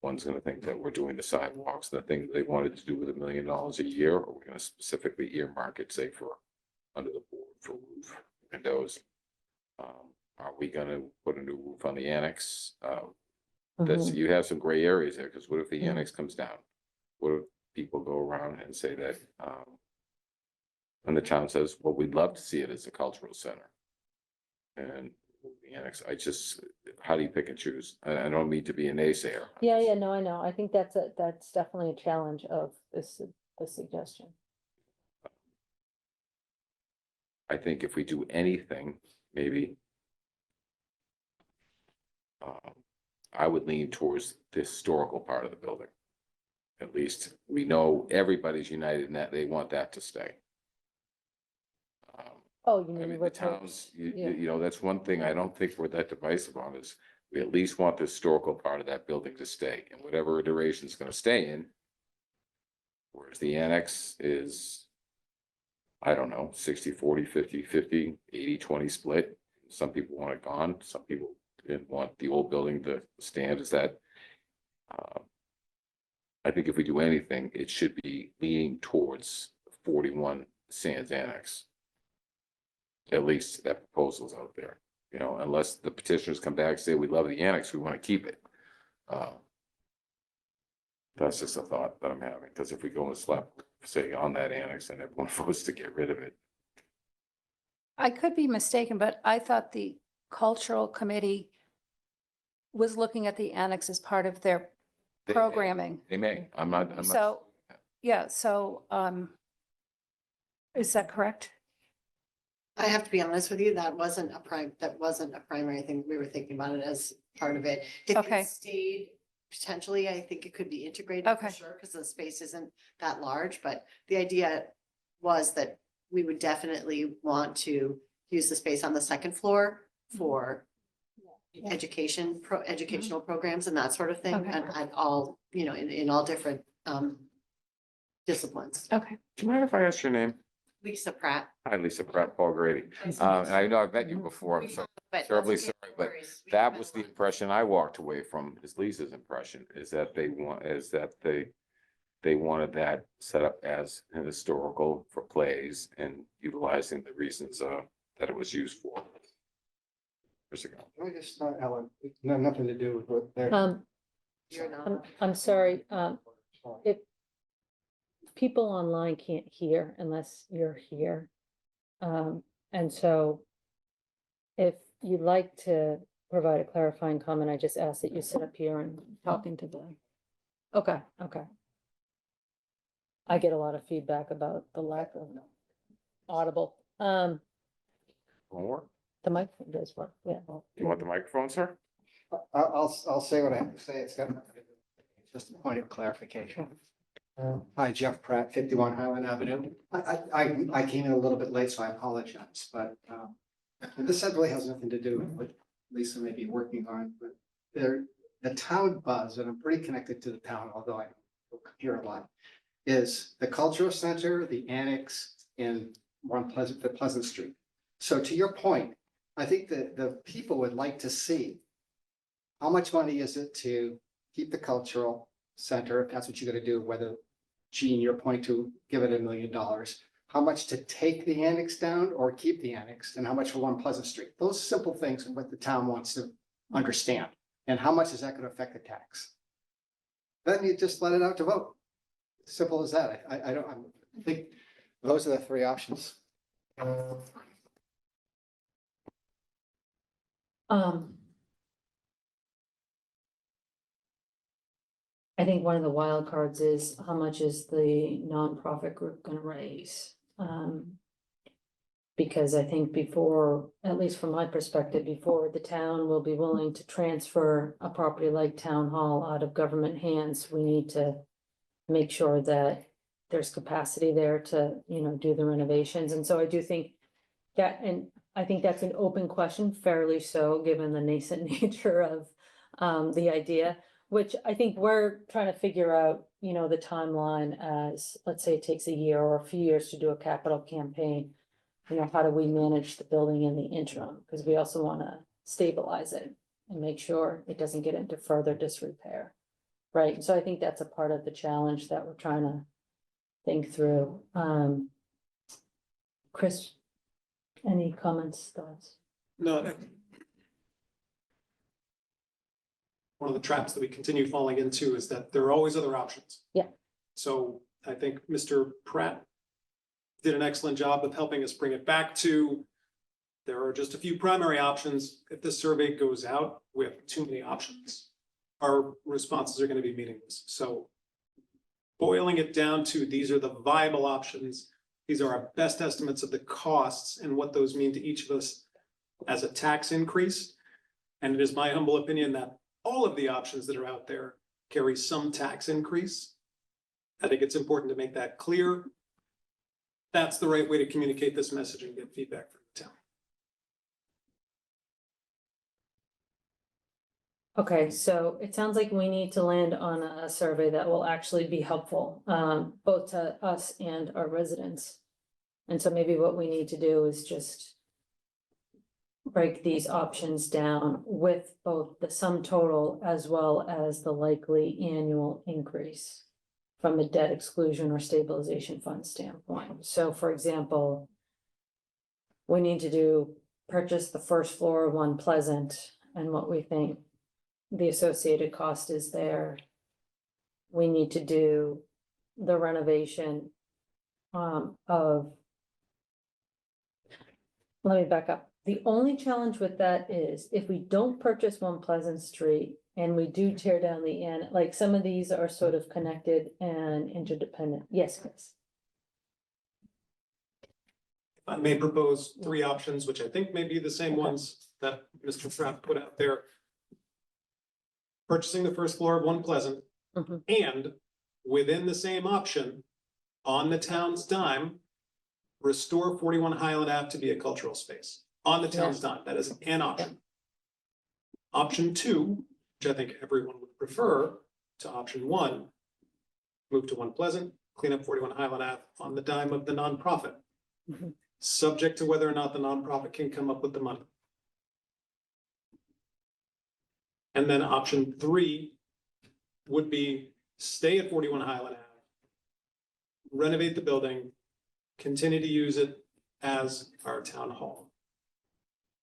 [SPEAKER 3] one's gonna think that we're doing the sidewalks, the thing they wanted to do with $1 million a year, or we're gonna specifically earmark it, say, for under the board for roof windows. Are we gonna put a new roof on the annex? That's,
[SPEAKER 1] Mhm.
[SPEAKER 3] you have some gray areas there, because what if the
[SPEAKER 1] Mhm.
[SPEAKER 3] annex comes down? What if people go around and say that, and the town says, well, we'd love to see it as a cultural center. And the annex, how do you pick and choose? I don't mean to be a naysayer.
[SPEAKER 1] Yeah, no, I know. I think that's definitely a challenge of this suggestion.
[SPEAKER 3] I think if we do anything, maybe. I would lean towards the historical part of the building. At least we know everybody's united in that they want that to stay.
[SPEAKER 1] Oh, you
[SPEAKER 3] I
[SPEAKER 1] mean
[SPEAKER 3] mean, the
[SPEAKER 1] with
[SPEAKER 3] towns,
[SPEAKER 1] yeah.
[SPEAKER 3] you know, that's one thing I don't think we're that divisive on is we at least want the historical part of that building to stay and whatever iteration is gonna stay in. Whereas the annex is, I don't know, 60-40, 50-50, 80-20 split. Some people want it gone, some people didn't want the old building to stand. Is that? I think if we do anything, it should be leaning towards 41 Sands Annex. At least that proposal's out there, you know, unless the petitioners come back and say, we love the annex, we want to keep it. That's just a thought that I'm having, because if we go and slap, say, on that annex and everyone votes to get rid of it.
[SPEAKER 2] I could be mistaken, but I thought the cultural committee was looking at the annex as part of their
[SPEAKER 3] They may.
[SPEAKER 2] programming.
[SPEAKER 3] They may, I'm not.
[SPEAKER 2] So, yeah, so, is that correct?
[SPEAKER 7] I have to be honest with you, that wasn't a primary thing. We were thinking about it as part of it. If
[SPEAKER 2] Okay.
[SPEAKER 7] it stayed, potentially, I think it could be integrated
[SPEAKER 2] Okay.
[SPEAKER 7] for sure, because the space isn't that large, but the idea was that we would definitely want to use the space on the second floor for educational programs and that sort of thing,
[SPEAKER 2] Okay.
[SPEAKER 7] and all, you know, in all different disciplines.
[SPEAKER 2] Okay.
[SPEAKER 3] Do you mind if I ask your name?
[SPEAKER 7] Lisa Pratt.
[SPEAKER 3] Hi, Lisa Pratt, Paul Grady. And I know I've met you before, I'm so
[SPEAKER 7] But
[SPEAKER 3] terribly
[SPEAKER 7] that's okay,
[SPEAKER 3] sorry,
[SPEAKER 7] no
[SPEAKER 3] but
[SPEAKER 7] worries. We
[SPEAKER 3] that
[SPEAKER 7] met
[SPEAKER 3] was
[SPEAKER 7] a
[SPEAKER 3] the
[SPEAKER 7] lot.
[SPEAKER 3] impression I walked away from, is Lisa's impression, is that they wanted that set up as an historical for plays and utilizing the reasons that it was used for. Years ago.
[SPEAKER 8] Can I just, Ellen, it's nothing to do with what they're.
[SPEAKER 7] You're not.
[SPEAKER 1] I'm sorry, if people online can't hear unless you're here. And so if you'd like to provide a clarifying comment, I just ask that you sit up here and talking to them. Okay. I get a lot of feedback about the lack of audible.
[SPEAKER 3] Won't work?
[SPEAKER 1] The microphone does work, yeah.
[SPEAKER 3] You want the microphone, sir?
[SPEAKER 8] I'll say what I have to say. It's got nothing to do with it. Just a point of clarification. Hi, Jeff Pratt, 51 Highland Avenue. I came in a little bit late, so I apologize, but this really has nothing to do with what Lisa may be working on, but the town buzz, and I'm pretty connected to the town, although I don't hear a lot, is the cultural center, the annex, and the Pleasant Street. So to your point, I think that the people would like to see how much money is it to keep the cultural center, if that's what you're gonna do, whether, Gene, your point to give it $1 million, how much to take the annex down or keep the annex, and how much for One Pleasant Street. Those simple things are what the town wants to understand. And how much is that gonna affect the tax? Then you just let it out to vote. Simple as that. I think those are the three options.
[SPEAKER 1] I think one of the wild cards is how much is the nonprofit group gonna raise? Because I think before, at least from my perspective, before the town will be willing to transfer a property like town hall out of government hands, we need to make sure that there's capacity there to, you know, do the renovations. And so I do think that, and I think that's an open question, fairly so, given the nascent nature of the idea, which I think we're trying to figure out, you know, the timeline as, let's say it takes a year or a few years to do a capital campaign. You know, how do we manage the building in the interim? Because we also want to stabilize it and make sure it doesn't get into further disrepair. Right, so I think that's a part of the challenge that we're trying to think through. Chris, any comments, thoughts?
[SPEAKER 4] No. One of the traps that we continue falling into is that there are always other options.
[SPEAKER 1] Yeah.
[SPEAKER 4] So I think Mr. Pratt did an excellent job of helping us bring it back to, there are just a few primary options. If this survey goes out with too many options, our responses are going to be meaningless. So boiling it down to, these are the viable options. These are our best estimates of the costs and what those mean to each of us as a tax increase. And it is my humble opinion that all of the options that are out there carry some tax increase. I think it's important to make that clear. That's the right way to communicate this message and get feedback from the town.
[SPEAKER 1] Okay, so it sounds like we need to land on a survey that will actually be helpful, both to us and our residents. And so maybe what we need to do is just break these options down with both the sum total as well as the likely annual increase from a debt exclusion or stabilization fund standpoint. So for example, we need to purchase the first floor of One Pleasant and what we think the associated cost is there. We need to do the renovation of. Let me back up. The only challenge with that is if we don't purchase One Pleasant Street and we do tear down the end, like some of these are sort of connected and interdependent. Yes, Chris.
[SPEAKER 4] I may propose three options, which I think may be the same ones that Mr. Pratt put out there. Purchasing the first floor of One Pleasant,
[SPEAKER 1] Mhm.
[SPEAKER 4] and within the same option, on the town's dime, restore 41 Highland Ave to be a cultural space. On the town's dime, that is an option. Option two, which I think everyone would prefer to option one, move to One Pleasant, clean up 41 Highland Ave on the dime of the nonprofit.
[SPEAKER 1] Mhm.
[SPEAKER 4] Subject to whether or not the nonprofit can come up with the money. And then option three would be stay at 41 Highland Ave, renovate the building, continue to use it as our town hall.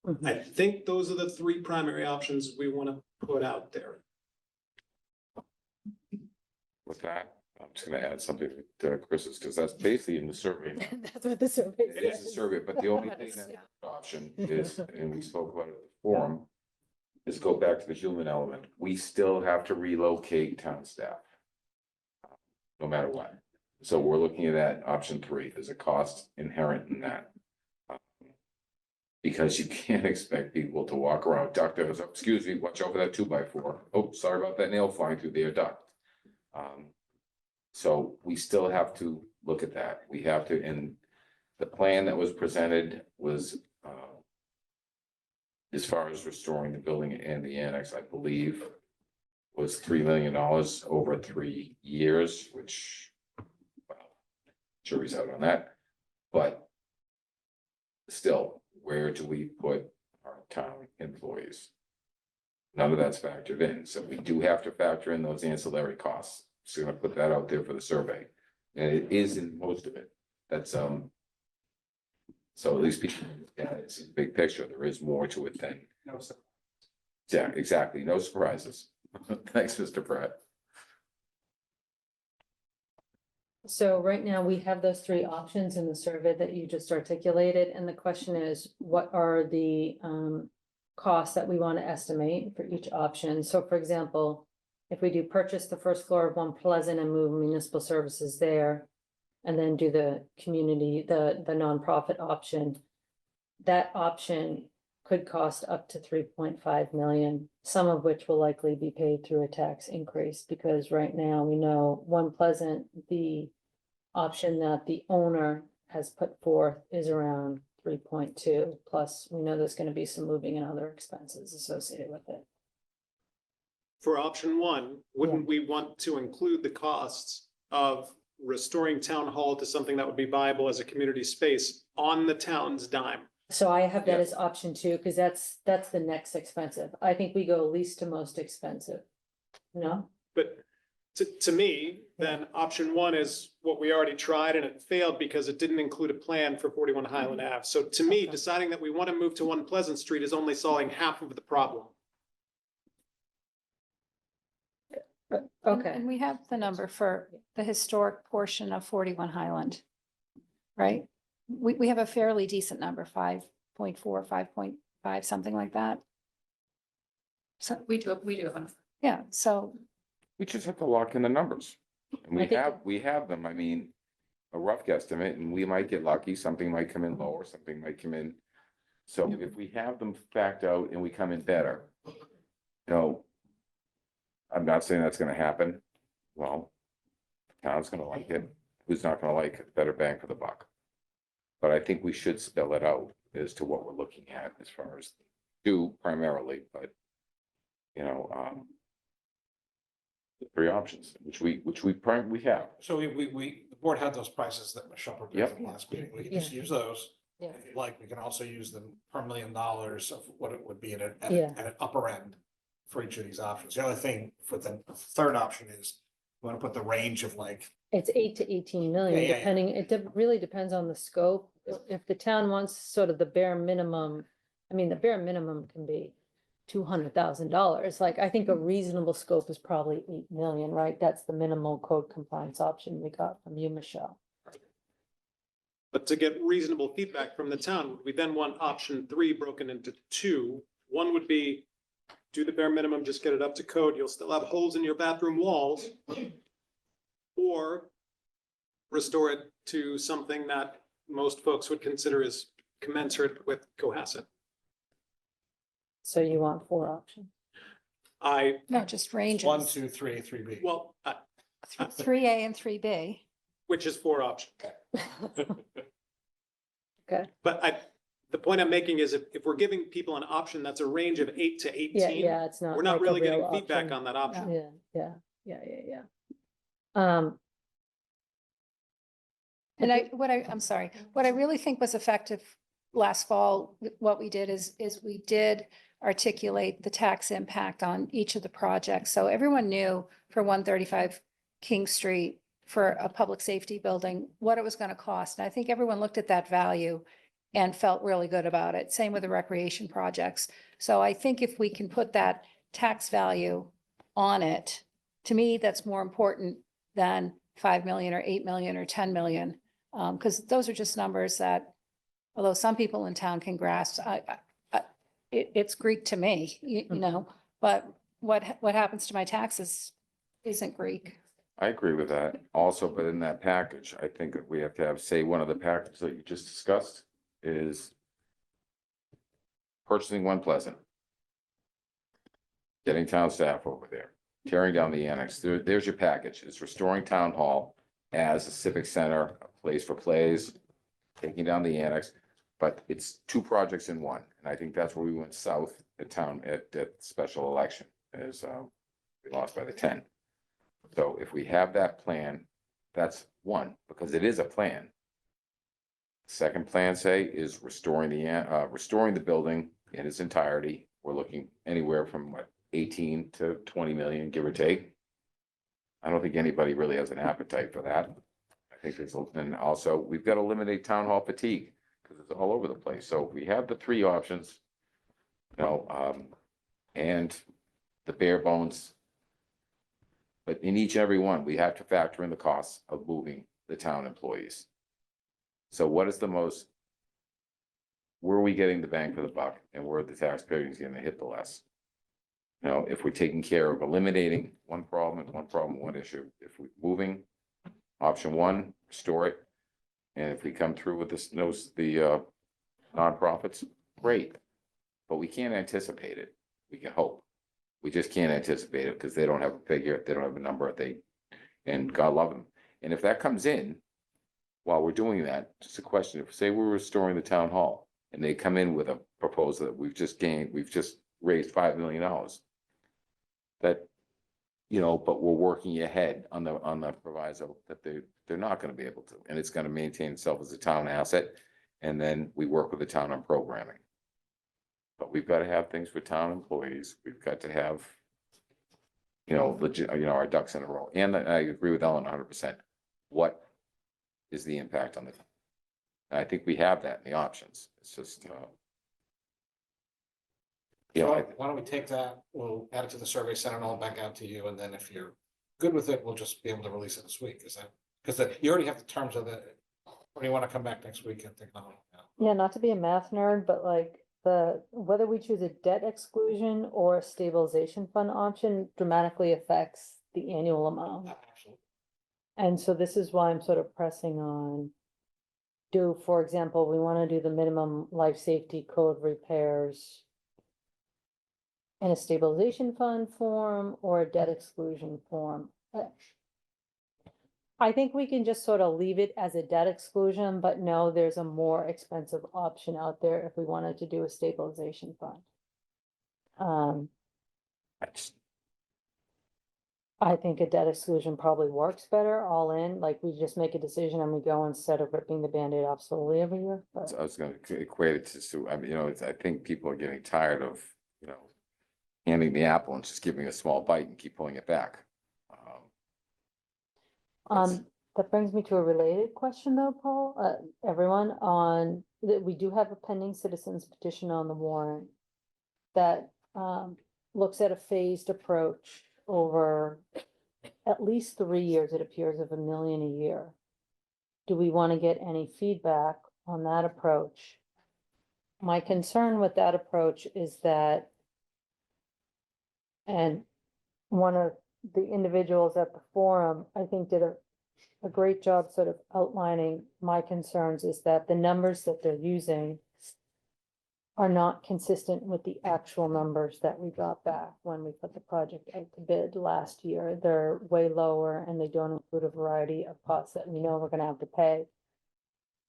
[SPEAKER 1] Mhm.
[SPEAKER 4] I think those are the three primary options we want to put out there.
[SPEAKER 3] With that, I'm just gonna add something to Chris's, because that's basically in the survey.
[SPEAKER 1] That's what the survey
[SPEAKER 3] It is a survey, but the only thing that option is, and we spoke about it at the forum, is go back to the human element. We still have to relocate town staff. No matter what. So we're looking at that option three. There's a cost inherent in that. Because you can't expect people to walk around, doctor, excuse me, watch over that 2x4. Oh, sorry about that nail flying through their duct. So we still have to look at that. We have to, and the plan that was presented was, as far as restoring the building and the annex, I believe, was $3 million over 3 years, which, well, jury's out on that. But still, where do we put our town employees? None of that's factored in, so we do have to factor in those ancillary costs. So gonna put that out there for the survey, and it is in most of it. That's so at least people, yeah, it's a big picture. There is more to it than,
[SPEAKER 8] No, sir.
[SPEAKER 3] yeah, exactly. No surprises. Thanks, Mr. Pratt.
[SPEAKER 1] So right now, we have those three options in the survey that you just articulated, and the question is, what are the costs that we want to estimate for each option? So for example, if we do purchase the first floor of One Pleasant and move municipal services there, and then do the community, the nonprofit option, that option could cost up to 3.5 million, some of which will likely be paid through a tax increase, because right now we know One Pleasant, the option that the owner has put forth is around 3.2, plus we know there's gonna be some moving and other expenses associated with it.
[SPEAKER 4] For option one, wouldn't we want to include the costs of restoring town hall to something that would be viable as a community space on the town's dime?
[SPEAKER 1] So I have that
[SPEAKER 3] Yeah.
[SPEAKER 1] as option two, because that's the next expensive. I think we go least to most expensive. No?
[SPEAKER 4] But to me, then option one is what we already tried and it failed because it didn't include a plan for 41 Highland Ave. So to me, deciding that we want to move to 1 Pleasant Street is only solving half of the problem.
[SPEAKER 2] And-
[SPEAKER 1] Okay,
[SPEAKER 2] And we have the number for the historic portion of 41 Highland, right? We have a fairly decent number, 5.4, 5.5, something like that. So,
[SPEAKER 6] We do have.
[SPEAKER 2] yeah, so,
[SPEAKER 3] We just have to lock in the numbers. And
[SPEAKER 1] I think-
[SPEAKER 3] we have them, I mean, a rough guesstimate, and we might get lucky, something might come in lower, something might come in. So if we have them backed out and we come in better, you know, I'm not saying that's gonna happen. Well, the town's gonna like it. Who's not gonna like it? Better bang for the buck. But I think we should spell it out as to what we're looking at as far as do primarily, but you know, the three options, which we have.
[SPEAKER 9] So the board had those prices that Michelle prepared
[SPEAKER 3] Yep.
[SPEAKER 9] for the last meeting. We can just use those.
[SPEAKER 1] Yeah.
[SPEAKER 9] If you like, we can also use them per $1 million of what it would be at
[SPEAKER 1] Yeah.
[SPEAKER 9] an upper end for each of these options. The other thing for the third option is we want to put the range of like,
[SPEAKER 1] it's 8 to 18 million,
[SPEAKER 9] Yeah, yeah, yeah.
[SPEAKER 1] depending, really depends on the scope. If the town wants sort of the bare minimum, I mean, the bare minimum can be $200,000. Like, I think a reasonable scope is probably 8 million, right? That's the minimal code compliance option we got from you, Michelle.
[SPEAKER 4] But to get reasonable feedback from the town, we then want option 3 broken into 2. One would be do the bare minimum, just get it up to code. You'll still have holes in your bathroom walls. Or restore it to something that most folks would consider as commensurate with Cohasset.
[SPEAKER 1] So you want 4 options?
[SPEAKER 2] no, just ranges.
[SPEAKER 9] 1, 2, 3, 3B.
[SPEAKER 4] Well,
[SPEAKER 2] 3A and 3B.
[SPEAKER 4] which is 4 options.
[SPEAKER 1] Okay,
[SPEAKER 4] But the point I'm making is if we're giving people an option that's a range of 8 to 18.
[SPEAKER 1] yeah, it's not.
[SPEAKER 4] We're not
[SPEAKER 1] like a
[SPEAKER 4] really getting
[SPEAKER 1] real
[SPEAKER 4] feedback
[SPEAKER 1] option.
[SPEAKER 4] on that option.
[SPEAKER 1] Yeah.
[SPEAKER 2] And I'm sorry, what I really think was effective last fall, what we did is we did articulate the tax impact on each of the projects. So everyone knew for 135 King Street, for a public safety building, what it was going to cost. And I think everyone looked at that value and felt really good about it. Same with the recreation projects. So I think if we can put that tax value on it, to me, that's more important than 5 million or 8 million or 10 million. Because those are just numbers that, although some people in town can grasp, it's Greek to me, you know, but what happens to my taxes isn't Greek.
[SPEAKER 3] I agree with that also, but in that package, I think that we have to have, say, one of the packages that you just discussed is purchasing 1 Pleasant. Getting town staff over there, tearing down the annex. There's your package. It's restoring town hall as a civic center, a place for plays, taking down the annex. But it's 2 projects in one. And I think that's where we went south at town at special election is we lost by the 10. So if we have that plan, that's one, because it is a plan. Second plan, say, is restoring the building in its entirety. We're looking anywhere from 18 to 20 million, give or take. I don't think anybody really has an appetite for that. I think and also we've got to eliminate town hall fatigue because it's all over the place. So we have the 3 options, and the bare bones. But in each and every one, we have to factor in the costs of moving the town employees. So where are we getting the bang for the buck and where the taxpayer is going to hit the less? If we're taking care of eliminating one problem, one issue, if we're moving, option 1, restore it. And if we come through with the nonprofits, great. But we can't anticipate it. We can hope. We just can't anticipate it because they don't have a figure, they don't have a number, and God love them. And if that comes in, while we're doing that, just a question, if say we're restoring the town hall and they come in with a proposal that we've just raised $5 million. That, but we're working ahead on the proviso that they're not gonna be able to, and it's gonna maintain itself as a town asset. And then we work with the town on programming. But we've got to have things for town employees. We've got to have legit, our ducks in a row. And I agree with Ellen 100%. What is the impact on the town? I think we have that in the options. It's just,
[SPEAKER 9] Why don't we take that, we'll add it to the survey, send it all back out to you, and then if you're good with it, we'll just be able to release it this week, is that? Because you already have the terms of the, or do you want to come back next week and think, no?
[SPEAKER 1] Yeah, not to be a math nerd, but like whether we choose a debt exclusion or a stabilization fund option dramatically affects the annual amount.
[SPEAKER 9] Absolutely.
[SPEAKER 1] And so this is why I'm sort of pressing on. For example, we want to do the minimum life safety code repairs in a stabilization fund form or a debt exclusion form. I think we can just sort of leave it as a debt exclusion, but no, there's a more expensive option out there if we wanted to do a stabilization fund. I think a debt exclusion probably works better all in, like we just make a decision and we go instead of ripping the Band-Aid off slowly every year. But
[SPEAKER 3] I was gonna equate it to, I mean, I think people are getting tired of, handing the apple and just giving a small bite and keep pulling it back. That's-
[SPEAKER 1] That brings me to a related question though, Paul, everyone, on that we do have a pending citizens petition on the warrant that looks at a phased approach over at least 3 years, it appears, of $1 million a year. Do we want to get any feedback on that approach? My concern with that approach is that, and one of the individuals at the forum, I think, did a great job sort of outlining my concerns, is that the numbers that they're using are not consistent with the actual numbers that we got back when we put the project out to bid last year. They're way lower and they don't include a variety of costs that we know we're gonna have to pay.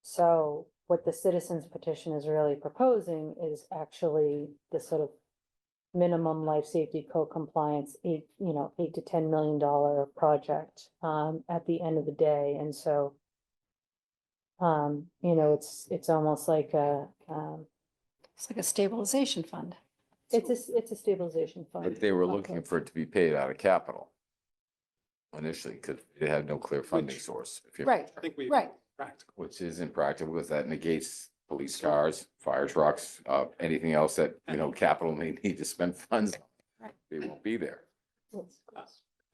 [SPEAKER 1] So what the citizens petition is really proposing is actually the sort of minimum life safety code compliance, $8 to $10 million project, at the end of the day. And so, it's almost like
[SPEAKER 2] It's like a stabilization fund.
[SPEAKER 1] it's a stabilization fund.
[SPEAKER 3] But they were looking
[SPEAKER 1] Okay.
[SPEAKER 3] for it to be paid out of capital initially, because they had no clear funding
[SPEAKER 4] Which-
[SPEAKER 3] source.
[SPEAKER 2] Right,
[SPEAKER 4] I think we.
[SPEAKER 2] right.
[SPEAKER 4] Practical.
[SPEAKER 3] Which is impractical, because that negates police cars, fire trucks, anything else that, capital may need to spend funds on.
[SPEAKER 2] Right.
[SPEAKER 3] They won't be there.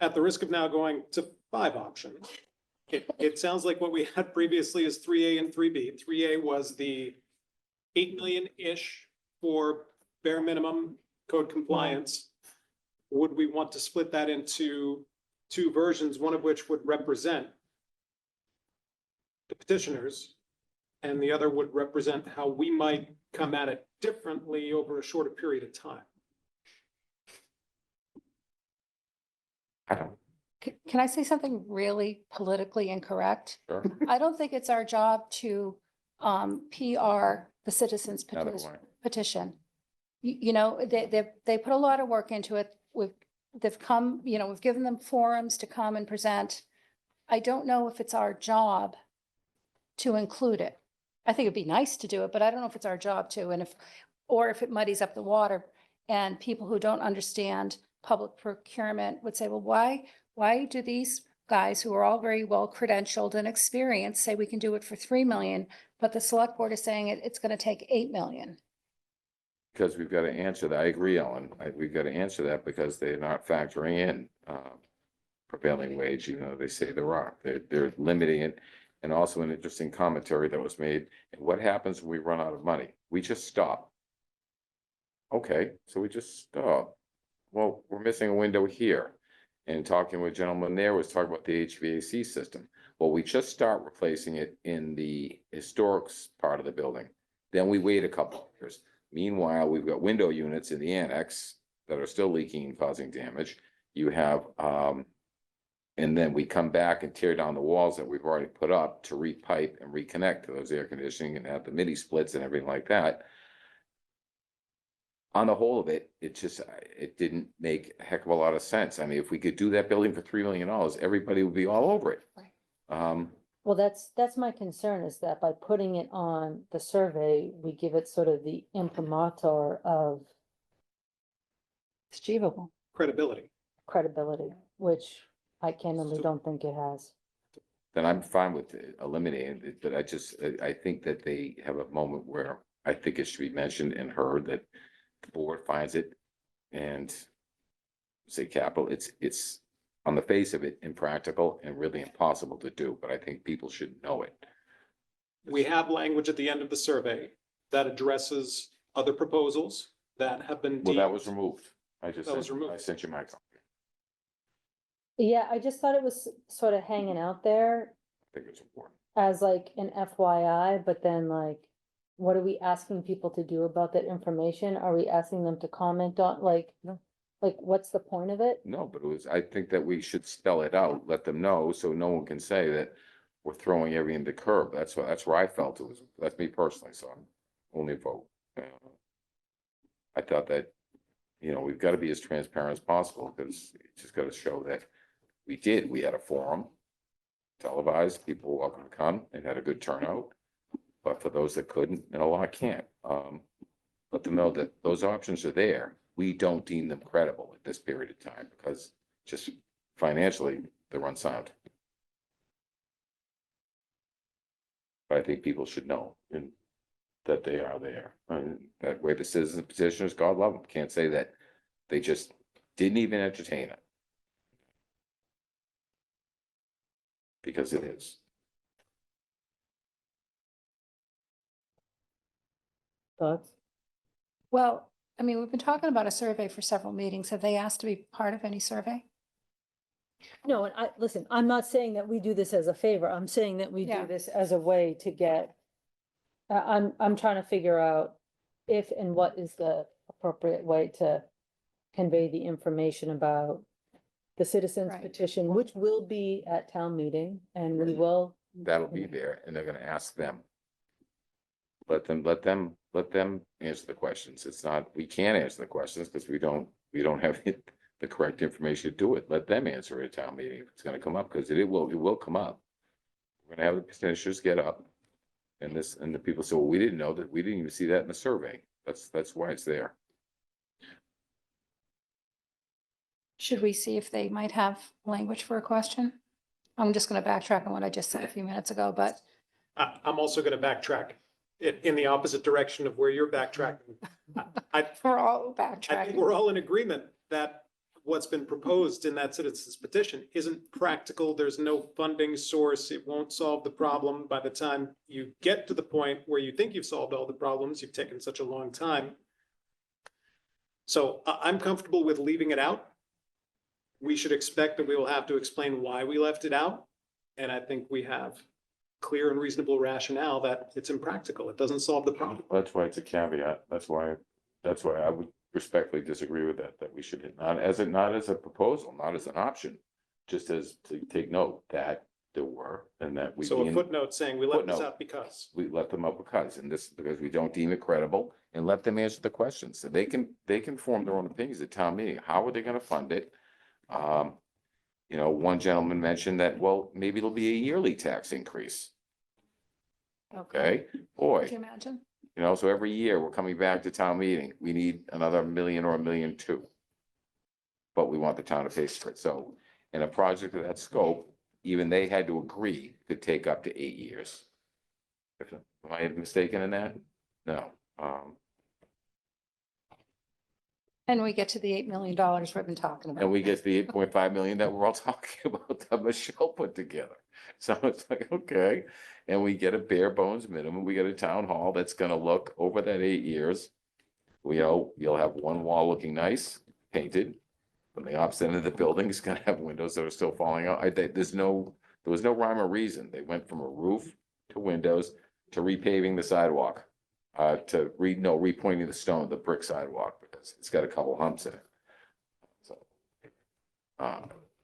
[SPEAKER 4] At the risk of now going to 5 options, it sounds like what we had previously is 3A and 3B. 3A was the 8 million-ish for bare minimum code compliance. Would we want to split that into 2 versions, one of which would represent the petitioners, and the other would represent how we might come at it differently over a shorter period of time?
[SPEAKER 3] I don't,
[SPEAKER 2] Can I say something really politically incorrect?
[SPEAKER 3] sure.
[SPEAKER 2] I don't think it's our job to PR the citizens
[SPEAKER 3] Another
[SPEAKER 2] petition.
[SPEAKER 3] one.
[SPEAKER 2] petition. They put a lot of work into it. They've come, we've given them forums to come and present. I don't know if it's our job to include it. I think it'd be nice to do it, but I don't know if it's our job to, or if it muddies up the water and people who don't understand public procurement would say, well, why do these guys who are all very well credentialed and experienced say we can do it for 3 million, but the select board is saying it's going to take 8 million?
[SPEAKER 3] Because we've got to answer that. I agree, Ellen. We've got to answer that because they're not factoring in prevailing wage, even though they say there are. They're limiting it. And also an interesting commentary that was made. And what happens when we run out of money? We just stop. Okay, so we just stop. Well, we're missing a window here. And talking with a gentleman there was talking about the HVAC system. Well, we just start replacing it in the historics part of the building. Then we wait a couple of years. Meanwhile, we've got window units in the annex that are still leaking and causing damage. You have, and then we come back and tear down the walls that we've already put up to repipe and reconnect to those air conditioning and have the mini splits and everything like that. On the whole of it, it didn't make a heck of a lot of sense. I mean, if we could do that building for $3 million, everybody would be all over it.
[SPEAKER 2] Right.
[SPEAKER 1] Well, that's my concern, is that by putting it on the survey, we give it sort of the imprimatur of
[SPEAKER 2] It's achievable.
[SPEAKER 4] Credibility.
[SPEAKER 1] credibility, which I candidly
[SPEAKER 3] So-
[SPEAKER 1] don't think it has.
[SPEAKER 3] Then I'm fine with eliminating it, but I think that they have a moment where I think it should be mentioned and heard that the board finds it and say capital, it's on the face of it impractical and really impossible to do, but I think people should know it.
[SPEAKER 4] We have language at the end of the survey that addresses other proposals that have been
[SPEAKER 3] Well, that
[SPEAKER 4] deemed.
[SPEAKER 3] was removed.
[SPEAKER 4] That was removed.
[SPEAKER 3] I sent you my copy.
[SPEAKER 1] Yeah, I just thought it was sort of hanging out there
[SPEAKER 3] I think it's important.
[SPEAKER 1] as like an FYI, but then like, what are we asking people to do about that information? Are we asking them to comment on, like, like, what's the point of it?
[SPEAKER 3] No, but it was, I think that we should spell it out, let them know, so no one can say that we're throwing everything to curb. That's where I felt it was, that's me personally, so I'm only a vote. I thought that, we've got to be as transparent as possible, because it's just got to show that we had a forum, televised, people were welcome to come and had a good turnout. But for those that couldn't, and a lot can't, let them know that those options are there. We don't deem them credible at this period of time because just financially, they're unsound. But I think people should know and that they are there. And that way the citizen petitioners, God love them, can't say that they just didn't even entertain it. Because it is.
[SPEAKER 1] Thoughts?
[SPEAKER 2] Well, I mean, we've been talking about a survey for several meetings. Have they asked to be part of any survey?
[SPEAKER 1] No, and listen, I'm not saying that we do this as a favor. I'm saying that we
[SPEAKER 2] Yeah.
[SPEAKER 1] do this as a way to get. I'm trying to figure out if and what is the appropriate way to convey the information about the citizens
[SPEAKER 2] Right.
[SPEAKER 1] petition, which will be at town meeting, and we will.
[SPEAKER 3] That'll be there and they're gonna ask them. Let them answer the questions. It's not, we can't answer the questions because we don't have the correct information to do it. Let them answer at a town meeting if it's gonna come up, because it will come up. We're gonna have the petitioners get up. And the people say, well, we didn't know that. We didn't even see that in the survey. That's why it's there.
[SPEAKER 2] Should we see if they might have language for a question? I'm just going to backtrack on what I just said a few minutes ago, but
[SPEAKER 4] I'm also gonna backtrack in the opposite direction of where you're backtracking.
[SPEAKER 2] we're all
[SPEAKER 4] I think
[SPEAKER 2] backtracking.
[SPEAKER 4] we're all in agreement that what's been proposed in that citizens petition isn't practical. There's no funding source. It won't solve the problem. By the time you get to the point where you think you've solved all the problems, you've taken such a long time. So I'm comfortable with leaving it out. We should expect that we will have to explain why we left it out. And I think we have clear and reasonable rationale that it's impractical. It doesn't solve the problem.
[SPEAKER 3] That's why it's a caveat. That's why I would respectfully disagree with that we should not as a proposal, not as an option. Just as to take note that there were and that we.
[SPEAKER 4] So a footnote saying we left this
[SPEAKER 3] Footnote.
[SPEAKER 4] out because.
[SPEAKER 3] We let them up because we don't deem it credible and let them answer the questions. So they can form their own opinions at town meeting. How are they gonna fund it? One gentleman mentioned that, well, maybe it'll be a yearly tax increase. Okay,
[SPEAKER 2] Could you
[SPEAKER 3] boy,
[SPEAKER 2] imagine?
[SPEAKER 3] so every year we're coming back to town meeting. We need another million or $1.2 million. But we want the town to pay for it. So in a project of that scope, even they had to agree could take up to 8 years. Am I mistaken in that? No.
[SPEAKER 2] And we get to the $8 million we've been talking about.
[SPEAKER 3] And we get the 8.5 million that we're all talking about that Michelle put together. So it's like, okay, and we get a bare bones minimum. We get a town hall that's gonna look over that 8 years. You'll have one wall looking nice, painted. But the opposite end of the building is gonna have windows that are still falling out. there was no rhyme or reason. They went from a roof to windows to repaving the sidewalk. Repointing the brick sidewalk, because it's got a couple humps in it. So,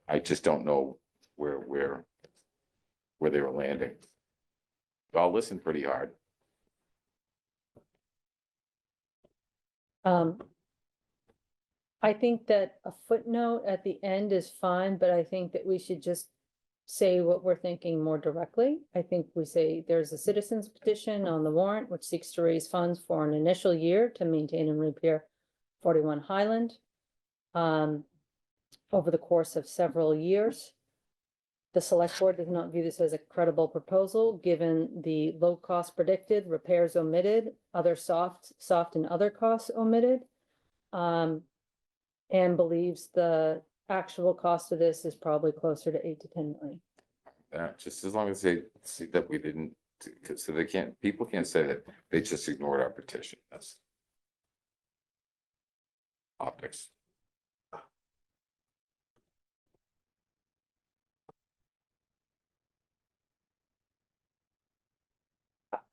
[SPEAKER 3] I just don't know where they were landing. I'll listen pretty hard.
[SPEAKER 1] I think that a footnote at the end is fine, but I think that we should just say what we're thinking more directly. I think we say there's a citizens petition on the warrant which seeks to raise funds for an initial year to maintain and repair 41 Highland. over the course of several years. The select board does not view this as a credible proposal, given the low cost predicted, repairs omitted, other soft and other costs omitted. And believes the actual cost of this is probably closer to 8 to 10 million.
[SPEAKER 3] Just as long as they see that we didn't, so they can't, people can't say that they just ignored our petition. That's optics.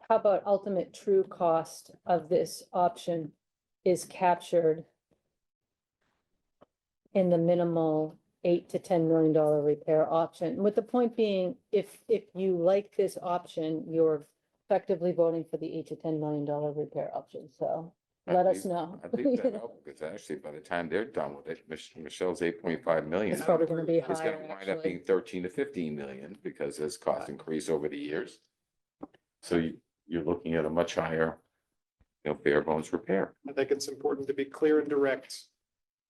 [SPEAKER 1] How about ultimate true cost of this option is captured in the minimal $8 to $10 million repair option, with the point being, if you like this option, you're effectively voting for the $8 to $10 million repair option, so let us know.
[SPEAKER 3] I think that helped, because actually by the time they're done with it, Michelle's 8.5 million.
[SPEAKER 1] It's probably gonna be
[SPEAKER 3] It's gonna
[SPEAKER 1] higher,
[SPEAKER 3] wind up
[SPEAKER 1] actually.
[SPEAKER 3] being 13 to 15 million, because as costs increase over the years. So you're looking at a much higher, bare bones repair.
[SPEAKER 4] I think it's important to be clear and direct.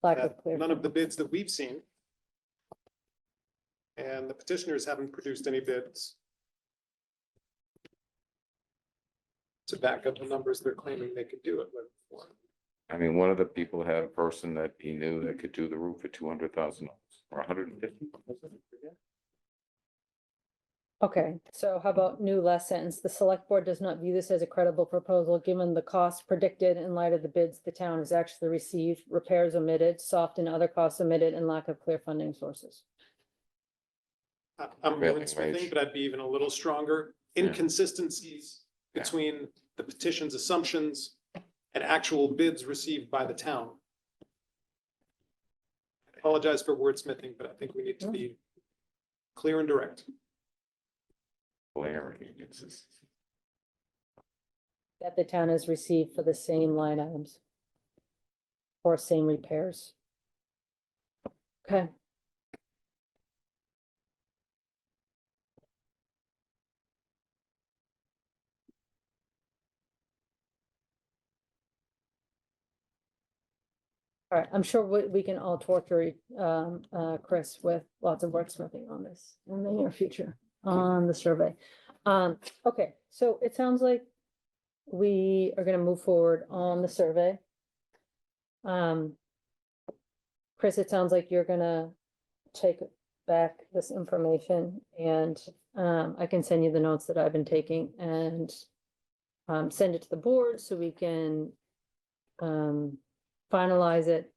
[SPEAKER 1] Lack
[SPEAKER 4] that
[SPEAKER 1] of clear.
[SPEAKER 4] None of the bids that we've seen. And the petitioners haven't produced any bids. To back up the numbers they're claiming they could do it with.
[SPEAKER 3] I mean, one of the people had a person that he knew that could do the roof for $200,000 or 150.
[SPEAKER 1] Okay, so how about new last sentence? The select board does not view this as a credible proposal, given the cost predicted in light of the bids the town has actually received, repairs omitted, soft and other costs omitted, and lack of clear funding sources.
[SPEAKER 4] I'm
[SPEAKER 3] Prevailing
[SPEAKER 4] wordsmithing,
[SPEAKER 3] wage.
[SPEAKER 4] but I'd be even a little stronger.
[SPEAKER 3] Yeah.
[SPEAKER 4] Inconsistencies
[SPEAKER 3] Yeah.
[SPEAKER 4] between the petition's assumptions and actual bids received by the town. I apologize for wordsmithing, but I think we need to be clear and direct.
[SPEAKER 3] Glaring inconsistency.
[SPEAKER 1] That the town has received for the same line items. Or same repairs. Okay. All right, I'm sure we can all torture, Chris with lots of wordsmithing on this in the near future, on the survey. Okay, so it sounds like we are gonna move forward on the survey. Chris, it sounds like you're gonna take back this information and, I can send you the notes that I've been taking and send it to the board so we can, finalize it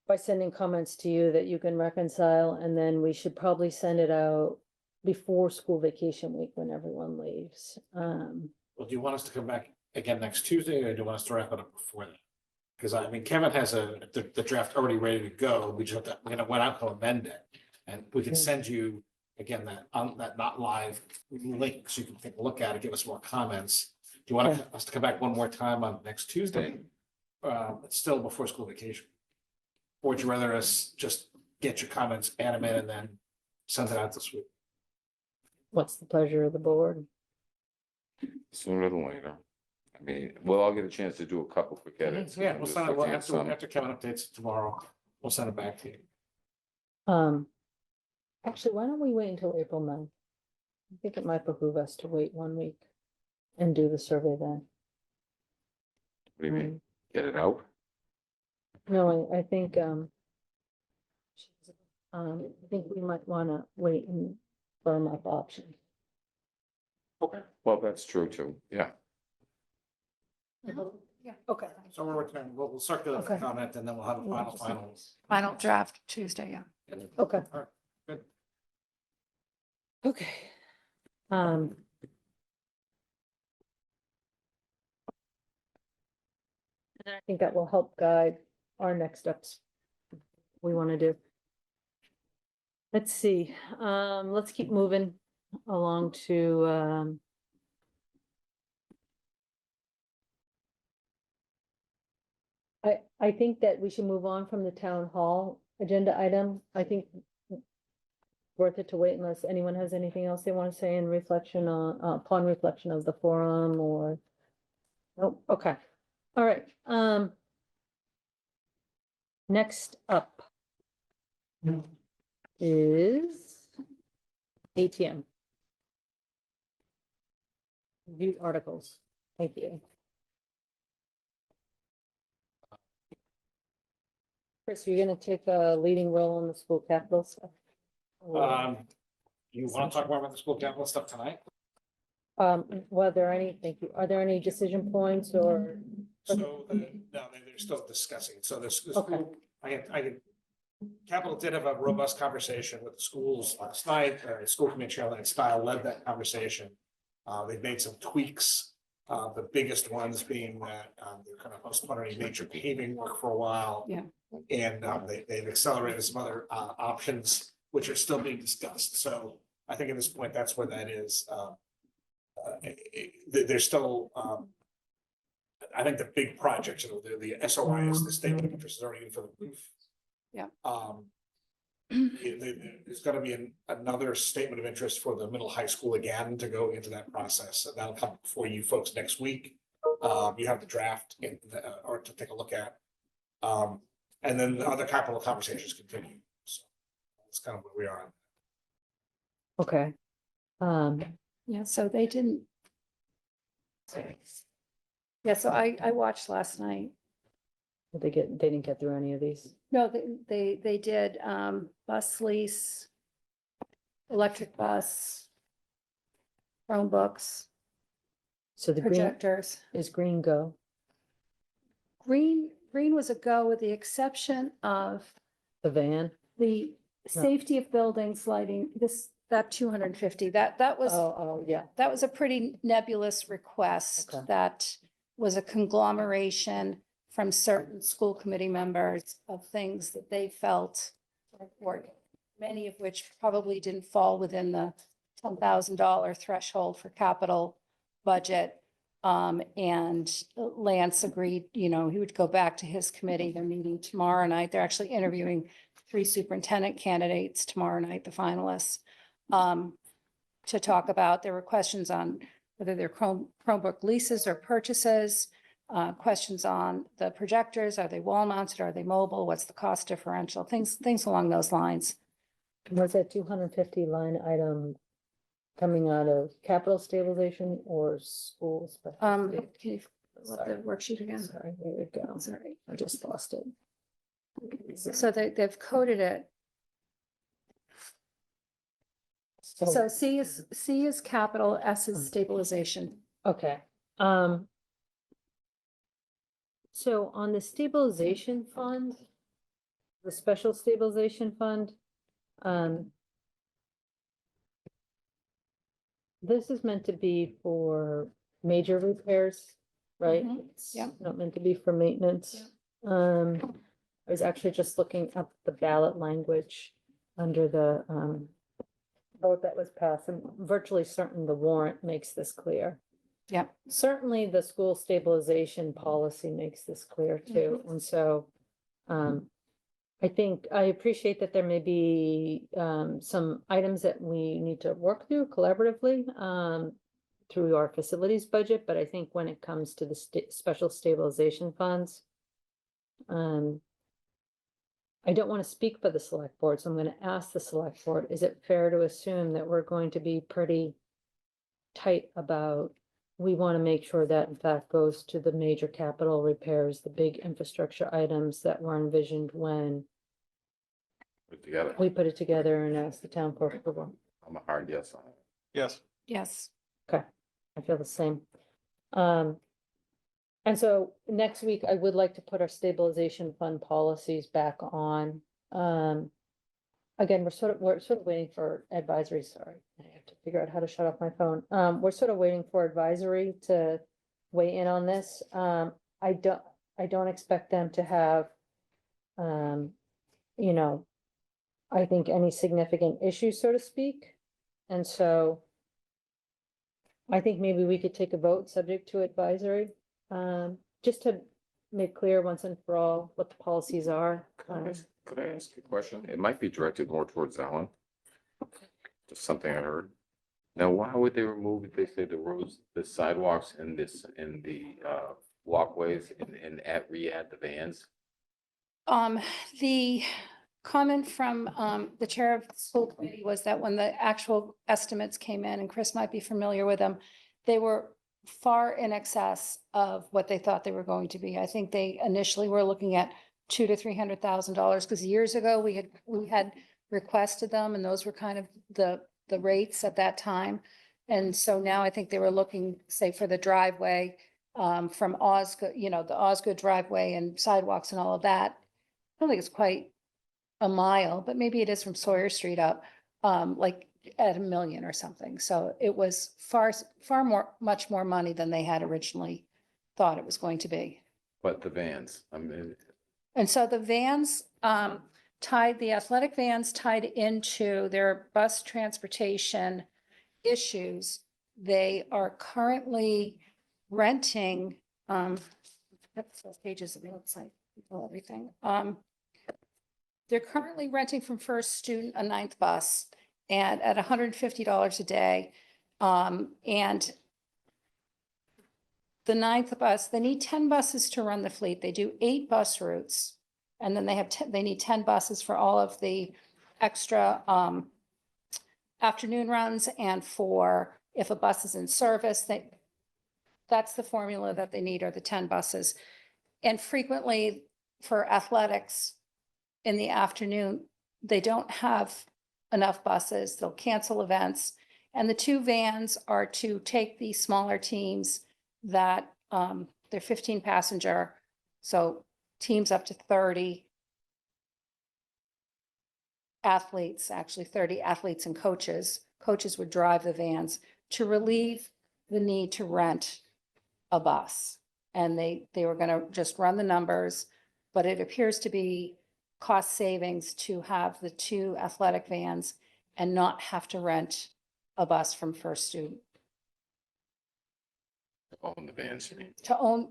[SPEAKER 1] by sending comments to you that you can reconcile, and then we should probably send it out before school vacation week when everyone leaves.
[SPEAKER 9] Well, do you want us to come back again next Tuesday, or do you want us to wrap it up before that? Because I mean, Kevin has the draft already ready to go. We just have to, we're gonna went out to amend it. And we can
[SPEAKER 1] Yeah.
[SPEAKER 9] send you, again, that not live link, so you can take a look at it, give us more comments. Do you want us to come back one more time on next Tuesday? It's still before school vacation. Or would you rather us just get your comments, add them in, and then send it out this week?
[SPEAKER 1] What's the pleasure of the board?
[SPEAKER 3] Sooner than later. I mean, we'll all get a chance to do a couple quick edits.
[SPEAKER 9] Yeah, we'll send it,
[SPEAKER 3] Looking at some-
[SPEAKER 9] after Kevin updates tomorrow, we'll send it back to you.
[SPEAKER 1] Actually, why don't we wait until April 9th? I think it might behoove us to wait 1 week and do the survey then.
[SPEAKER 3] What do you mean? Get it out?
[SPEAKER 1] No, I think, I think we might wanna wait and firm up options.
[SPEAKER 4] Okay.
[SPEAKER 3] Well, that's true too. Yeah.
[SPEAKER 2] Yeah, okay.
[SPEAKER 9] So we're returning, we'll circulate the
[SPEAKER 1] Okay.
[SPEAKER 9] comment, and then we'll have a final.
[SPEAKER 2] Final draft Tuesday, yeah.
[SPEAKER 1] Okay.
[SPEAKER 9] All right, good.
[SPEAKER 1] Okay. Um. And I think that will help guide our next steps. We want to do. Let's see, let's keep moving along to, I think that we should move on from the town hall agenda item. I think worth it to wait unless anyone has anything else they want to say in reflection on, upon reflection of the forum or. Nope, okay, all right, next up. is ATM. Review articles. Thank you. Chris, you're gonna take a leading role in the school capital stuff? Or-
[SPEAKER 9] You want to talk more about the school capital stuff tonight?
[SPEAKER 1] Were there any, thank you, are there any decision points or?
[SPEAKER 9] So, no, they're still discussing. So this,
[SPEAKER 1] Okay.
[SPEAKER 9] Capital did have a robust conversation with the schools last night. School committee chair Lance Style led that conversation. They've made some tweaks. The biggest ones being that they're kind of postponing any major paving work for a while.
[SPEAKER 2] Yeah.
[SPEAKER 9] And they've accelerated some other options, which are still being discussed. So I think at this point, that's where that is. There's still, I think the big projects, you know, the SOI is the statement of interest is already in for the roof.
[SPEAKER 2] Yeah.
[SPEAKER 9] There's gonna be another statement of interest for the middle high school again to go into that process. And that'll come before you folks next week. You have the draft in, or to take a look at. And then the other capital conversations continue. So that's kind of where we are.
[SPEAKER 1] Okay.
[SPEAKER 2] Yeah, so they didn't. Yeah, so I watched last night.
[SPEAKER 1] They didn't get through any of these.
[SPEAKER 2] No, they did, bus lease, electric bus, Chromebooks,
[SPEAKER 1] So the green
[SPEAKER 2] projectors.
[SPEAKER 1] is green go.
[SPEAKER 2] Green was a go with the exception of
[SPEAKER 1] The van.
[SPEAKER 2] the safety of buildings, lighting, that 250, that was.
[SPEAKER 1] Oh, yeah.
[SPEAKER 2] That was a pretty nebulous request
[SPEAKER 1] Okay.
[SPEAKER 2] that was a conglomeration from certain school committee members of things that they felt were, many of which probably didn't fall within the $10,000 threshold for capital budget. And Lance agreed, you know, he would go back to his committee. They're meeting tomorrow night. They're actually interviewing 3 superintendent candidates tomorrow night, the finalists. To talk about, there were questions on whether they're Chromebook leases or purchases, questions on the projectors, are they wall mounted, are they mobile, what's the cost differential, things along those lines.
[SPEAKER 1] Was that 250 line item coming out of capital stabilization or schools?
[SPEAKER 2] Can you look at the worksheet again?
[SPEAKER 1] Sorry, there we go.
[SPEAKER 2] Sorry.
[SPEAKER 1] I just lost it.
[SPEAKER 2] So they've coded it. So C is capital, S is stabilization.
[SPEAKER 1] Okay, so on the stabilization fund, the special stabilization fund, this is meant to be for major repairs, right?
[SPEAKER 2] Mhm,
[SPEAKER 1] It's
[SPEAKER 2] yep.
[SPEAKER 1] Not meant to be for maintenance. I was actually just looking up the ballot language under the, vote that was passed, and virtually certain the warrant makes this clear.
[SPEAKER 2] Yep.
[SPEAKER 1] Certainly, the school stabilization policy makes this clear too, and so, I think, I appreciate that there may be, some items that we need to work through collaboratively, through our facilities budget, but I think when it comes to the special stabilization funds, I don't want to speak for the select board, so I'm going to ask the select board, is it fair to assume that we're going to be pretty tight about, we want to make sure that in fact goes to the major capital repairs, the big infrastructure items that were envisioned when
[SPEAKER 3] Put together,
[SPEAKER 1] we put it together and asked the town for approval?
[SPEAKER 3] I'm a hard yes on it.
[SPEAKER 4] Yes.
[SPEAKER 2] Yes.
[SPEAKER 1] I feel the same. And so next week, I would like to put our stabilization fund policies back on. Again, we're sort of waiting for advisory, sorry. I have to figure out how to shut off my phone. We're sort of waiting for advisory to weigh in on this. I don't expect them to have, you know, I think any significant issues, so to speak. And so I think maybe we could take a vote subject to advisory, just to make clear once and for all what the policies are.
[SPEAKER 3] Could I ask a question? It might be directed more towards Ellen. Just something I heard. Now, why would they remove, they say the roads, the sidewalks and the walkways and re-add the vans?
[SPEAKER 2] The comment from the chair of the school committee was that when the actual estimates came in, and Chris might be familiar with them, they were far in excess of what they thought they were going to be. I think they initially were looking at $200,000 to $300,000, because years ago we had requested them, and those were kind of the rates at that time. And so now I think they were looking, say, for the driveway from Osgood, the Osgood driveway and sidewalks and all of that. I don't think it's quite a mile, but maybe it is from Sawyer Street up, like at $1 million or something. So it was much more money than they had originally thought it was going to be.
[SPEAKER 3] But the vans, I mean,
[SPEAKER 2] And so the vans, the athletic vans tied into their bus transportation issues. They are currently renting, that's those pages of the website, everything. They're currently renting from First Student a 9th bus and at $150 a day. And the 9th bus, they need 10 buses to run the fleet. They do 8 bus routes. And then they need 10 buses for all of the extra afternoon runs, and for if a bus is in service, that's the formula that they need, are the 10 buses. And frequently for athletics in the afternoon, they don't have enough buses. They'll cancel events. And the 2 vans are to take the smaller teams that they're 15 passenger. So teams up to 30 athletes, actually 30 athletes and coaches. Coaches would drive the vans to relieve the need to rent a bus. And they were going to just run the numbers, but it appears to be cost savings to have the 2 athletic vans and not have to rent a bus from First Student.
[SPEAKER 3] own the vans, you mean?
[SPEAKER 2] To own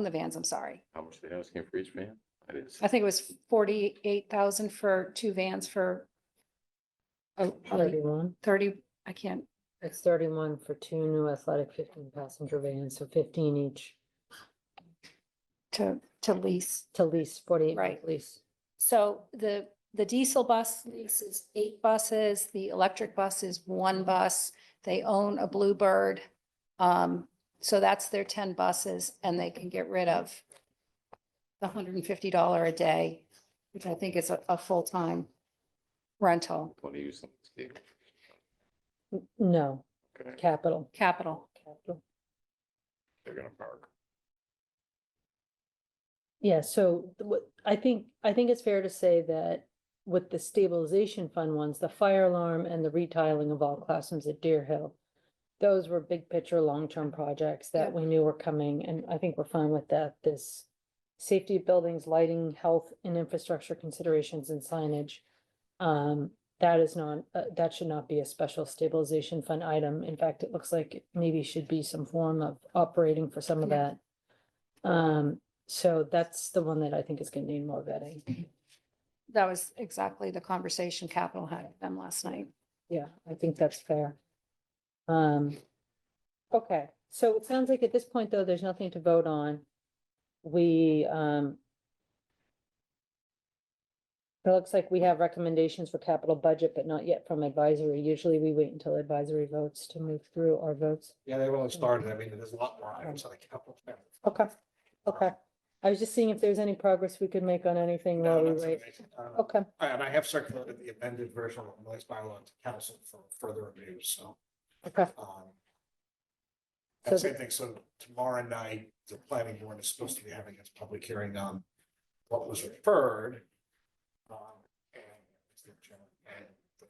[SPEAKER 2] the vans, I'm sorry.
[SPEAKER 3] How much are they asking for each van? I didn't see.
[SPEAKER 2] I think it was 48,000 for 2 vans for
[SPEAKER 1] 31.
[SPEAKER 2] 30, I can't,
[SPEAKER 1] It's 31 for 2 new athletic 15 passenger vans, so 15 each
[SPEAKER 2] to lease.
[SPEAKER 1] to lease, 48
[SPEAKER 2] Right.
[SPEAKER 1] lease.
[SPEAKER 2] So the diesel bus lease is 8 buses, the electric bus is 1 bus. They own a Bluebird. So that's their 10 buses, and they can get rid of the $150 a day, which I think is a full-time rental
[SPEAKER 3] Want to use them, Steve?
[SPEAKER 1] No,
[SPEAKER 3] Okay,
[SPEAKER 1] capital.
[SPEAKER 2] capital.
[SPEAKER 3] they're gonna park.
[SPEAKER 1] Yeah, so what, I think it's fair to say that with the stabilization fund ones, the fire alarm and the retiling of all classrooms at Deer Hill, those were big picture, long-term projects that we knew were coming, and I think we're fine with that. This safety of buildings, lighting, health and infrastructure considerations and signage. That is not, that should not be a special stabilization fund item. In fact, it looks like it maybe should be some form of operating for some of that. So that's the one that I think is gonna need more vetting.
[SPEAKER 2] That was exactly the conversation Capital had with them last night.
[SPEAKER 1] Yeah, I think that's fair. Okay, so it sounds like at this point, though, there's nothing to vote on. We, it looks like we have recommendations for capital budget, but not yet from advisory. Usually we wait until advisory votes to move through our votes.
[SPEAKER 9] Yeah, they've only started. I mean, there's a lot more items on the capital. plan.
[SPEAKER 1] Okay, okay. I was just seeing if there's any progress we could make on anything
[SPEAKER 9] No,
[SPEAKER 1] while we
[SPEAKER 9] that's
[SPEAKER 1] wait.
[SPEAKER 9] amazing.
[SPEAKER 1] Okay,
[SPEAKER 9] And I have circulated the amended version of the noise bylaw to council for further review, so.
[SPEAKER 1] okay.
[SPEAKER 9] And
[SPEAKER 1] So
[SPEAKER 9] same thing, so tomorrow night, the planning board is supposed to be having its public hearing on what was referred. And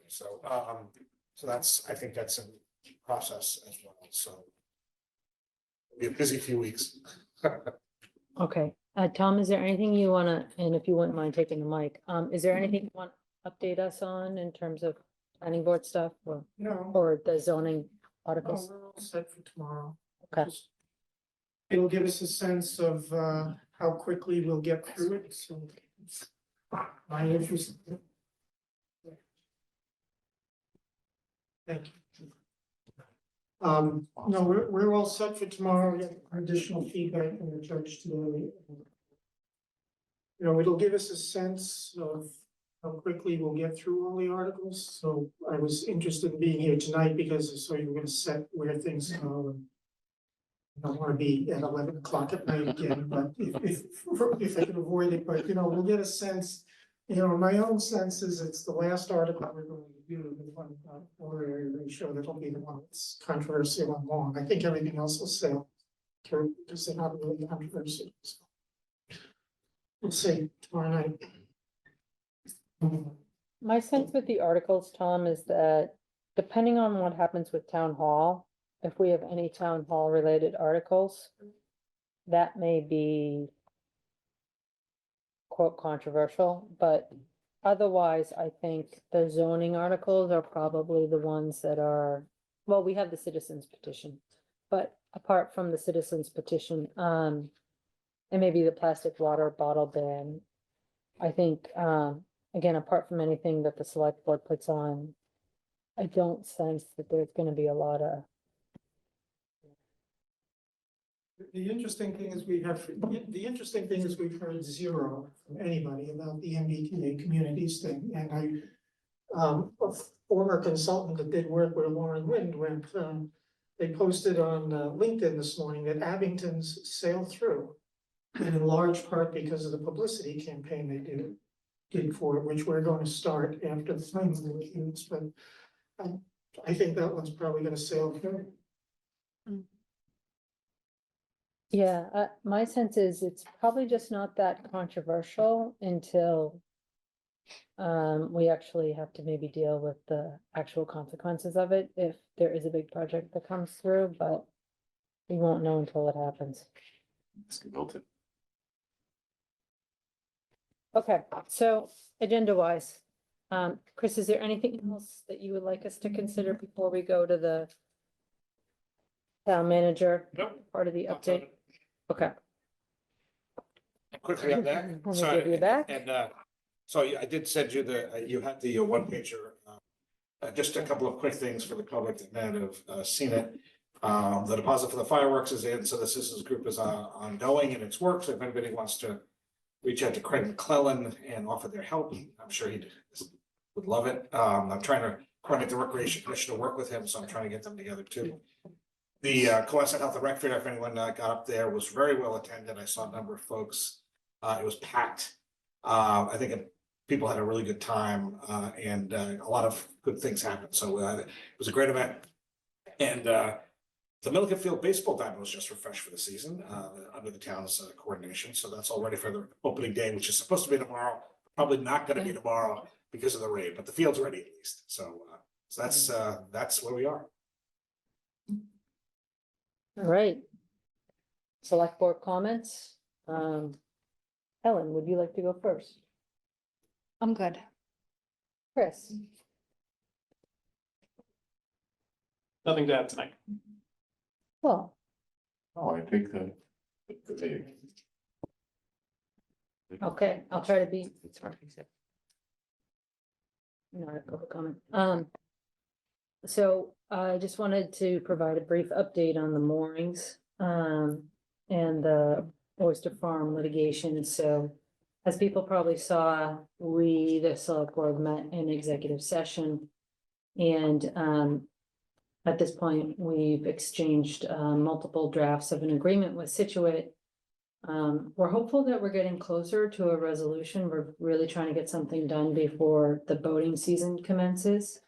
[SPEAKER 9] so, so that's, I think that's in process as well, so. It'll be a busy few weeks.
[SPEAKER 1] Okay, Tom, is there anything you wanna, and if you wouldn't mind taking the mic, is there anything you want to update us on in terms of planning board stuff
[SPEAKER 10] No,
[SPEAKER 1] or the zoning
[SPEAKER 10] no,
[SPEAKER 1] articles?
[SPEAKER 10] we're all set for tomorrow.
[SPEAKER 1] Okay.
[SPEAKER 10] Just- It'll give us a sense of how quickly we'll get through it, so. My interest. Thank you. No, we're all set for tomorrow. We have additional feedback from the judge today. You know, it'll give us a sense of how quickly we'll get through all the articles, so I was interested in being here tonight because I saw you were gonna set where things go. And I don't wanna be at 11 o'clock at night again, but if I can avoid it, but we'll get a sense. My own sense is it's the last article we're going to do, the one or area ratio, that'll be the one that's controversial and long. I think everything else will sail through because they're not really controversial. So we'll see tomorrow night.
[SPEAKER 1] My sense with the articles, Tom, is that depending on what happens with town hall, if we have any town hall related articles, that may be quote controversial, but otherwise, I think the zoning articles are probably the ones that are, well, we have the citizens petition. But apart from the citizens petition, and maybe the plastic water bottle ban, I think, again, apart from anything that the select board puts on, I don't sense that there's gonna be a lot of,
[SPEAKER 10] The interesting thing is we've heard zero from anybody about the MBTA communities thing, and a former consultant that did work with Lauren Wind they posted on LinkedIn this morning that Abington's sailed through. And in large part because of the publicity campaign they did for it, which we're going to start after the final reviews, but I think that one's probably gonna sail through.
[SPEAKER 1] yeah, my sense is it's probably just not that controversial until we actually have to maybe deal with the actual consequences of it, if there is a big project that comes through, but we won't know until it happens.
[SPEAKER 3] Milton.
[SPEAKER 1] Okay, so agenda wise, Chris, is there anything else that you would like us to consider before we go to the town manager
[SPEAKER 9] Nope.
[SPEAKER 1] part of the
[SPEAKER 9] Not
[SPEAKER 1] update? Okay.
[SPEAKER 9] Quickly on that.
[SPEAKER 1] Let me
[SPEAKER 9] So,
[SPEAKER 1] give you back.
[SPEAKER 9] And, so I did send you you had the one pager. Just a couple of quick things for the public that may not have seen it. The deposit for the fireworks is in, so the citizens group is ongoing in its work. So if anybody wants to reach out to Craig McClellan and offer their help, I'm sure he would love it. I'm trying to coordinate the Recreation Commission to work with him, so I'm trying to get them together too. The Cohasset Health and Rec Fair, if anyone got up there, was very well attended. I saw a number of folks. It was packed. I think people had a really good time and a lot of good things happened. So it was a great event. And the Milliken Field baseball diamond was just refreshed for the season under the town's coordination. So that's all ready for the opening day, which is supposed to be tomorrow. Probably not going to be tomorrow because of the rain, but the field's ready at least. So that's where we are.
[SPEAKER 1] All right. Select board comments. Ellen, would you like to go first?
[SPEAKER 2] I'm good.
[SPEAKER 1] Chris?
[SPEAKER 4] Nothing to add tonight.
[SPEAKER 1] Well,
[SPEAKER 3] Oh, I think the meeting.
[SPEAKER 1] okay, I'll try to be. Not a public comment. So I just wanted to provide a brief update on the moorings, and the Oyster Farm litigation. So as people probably saw, the select board met in executive session. And, at this point, we've exchanged, multiple drafts of an agreement with Situate. We're hopeful that we're getting closer to a resolution. We're really trying to get something done before the boating season commences.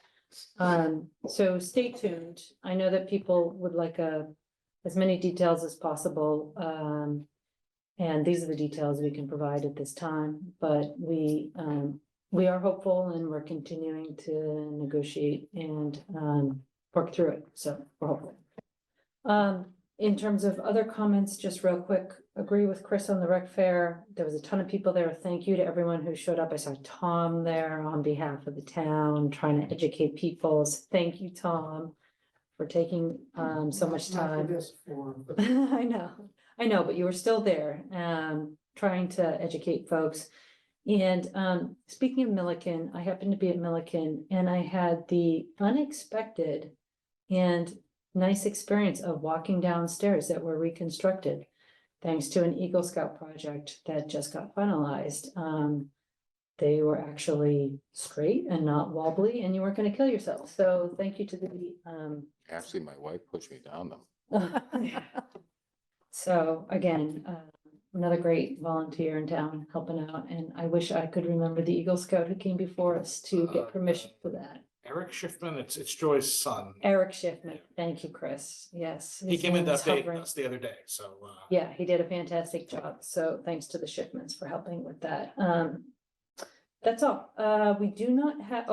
[SPEAKER 1] So stay tuned. I know that people would like as many details as possible. And these are the details we can provide at this time, but we are hopeful and we're continuing to negotiate and work through it. So we're hopeful. In terms of other comments, just real quick, agree with Chris on the rec fair. There was a ton of people there. Thank you to everyone who showed up. I saw Tom there on behalf of the town, trying to educate people. So thank you, Tom, for taking so much
[SPEAKER 10] Not for
[SPEAKER 1] time.
[SPEAKER 10] this forum, but
[SPEAKER 1] I know, but you were still there, trying to educate folks. And speaking of Milliken, I happened to be at Milliken and I had the unexpected and nice experience of walking downstairs that were reconstructed thanks to an Eagle Scout project that just got finalized. they were actually straight and not wobbly, and you weren't gonna kill yourself. So thank you to the,
[SPEAKER 3] Actually, my wife pushed me down them.
[SPEAKER 1] So again, another great volunteer in town helping out, and I wish I could remember the Eagle Scout who came before us to get permission for that.
[SPEAKER 9] Eric Schiffman, it's Joy's son.
[SPEAKER 1] Eric Schiffman, thank you, Chris, yes.
[SPEAKER 9] He
[SPEAKER 1] his
[SPEAKER 9] came in to
[SPEAKER 1] name is
[SPEAKER 9] update
[SPEAKER 1] hovering.
[SPEAKER 9] us the other day, so.
[SPEAKER 1] Yeah, he did a fantastic job, so thanks to the Schiffmans for helping with that. That's all, we do not have,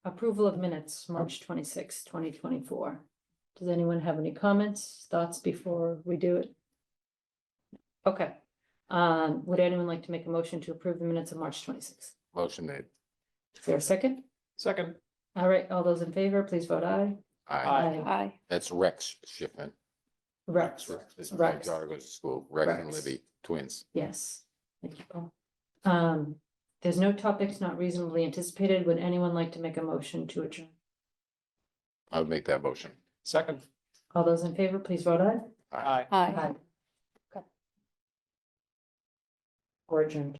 [SPEAKER 1] approval of minutes, March 26, 2024. Does anyone have any comments, thoughts before we do it? Okay, would anyone like to make a motion to approve the minutes of March 26th?
[SPEAKER 3] Motion made.
[SPEAKER 1] Is there a second?
[SPEAKER 4] Second.
[SPEAKER 1] All right, all those in favor, please vote aye.
[SPEAKER 3] Aye.
[SPEAKER 2] Aye.
[SPEAKER 3] That's Rex Shipman.
[SPEAKER 1] Rex,
[SPEAKER 3] This is my
[SPEAKER 1] Rex.
[SPEAKER 3] daughter goes to school, Rex and
[SPEAKER 1] Rex.
[SPEAKER 3] Libby, twins.
[SPEAKER 1] yes, thank you, Paul. There's no topics not reasonably anticipated, would anyone like to make a motion to adjourn?
[SPEAKER 3] I would make that motion.
[SPEAKER 4] Second.
[SPEAKER 1] All those in favor, please vote aye.
[SPEAKER 4] Aye.
[SPEAKER 2] Aye.
[SPEAKER 1] Okay. Or adjourned.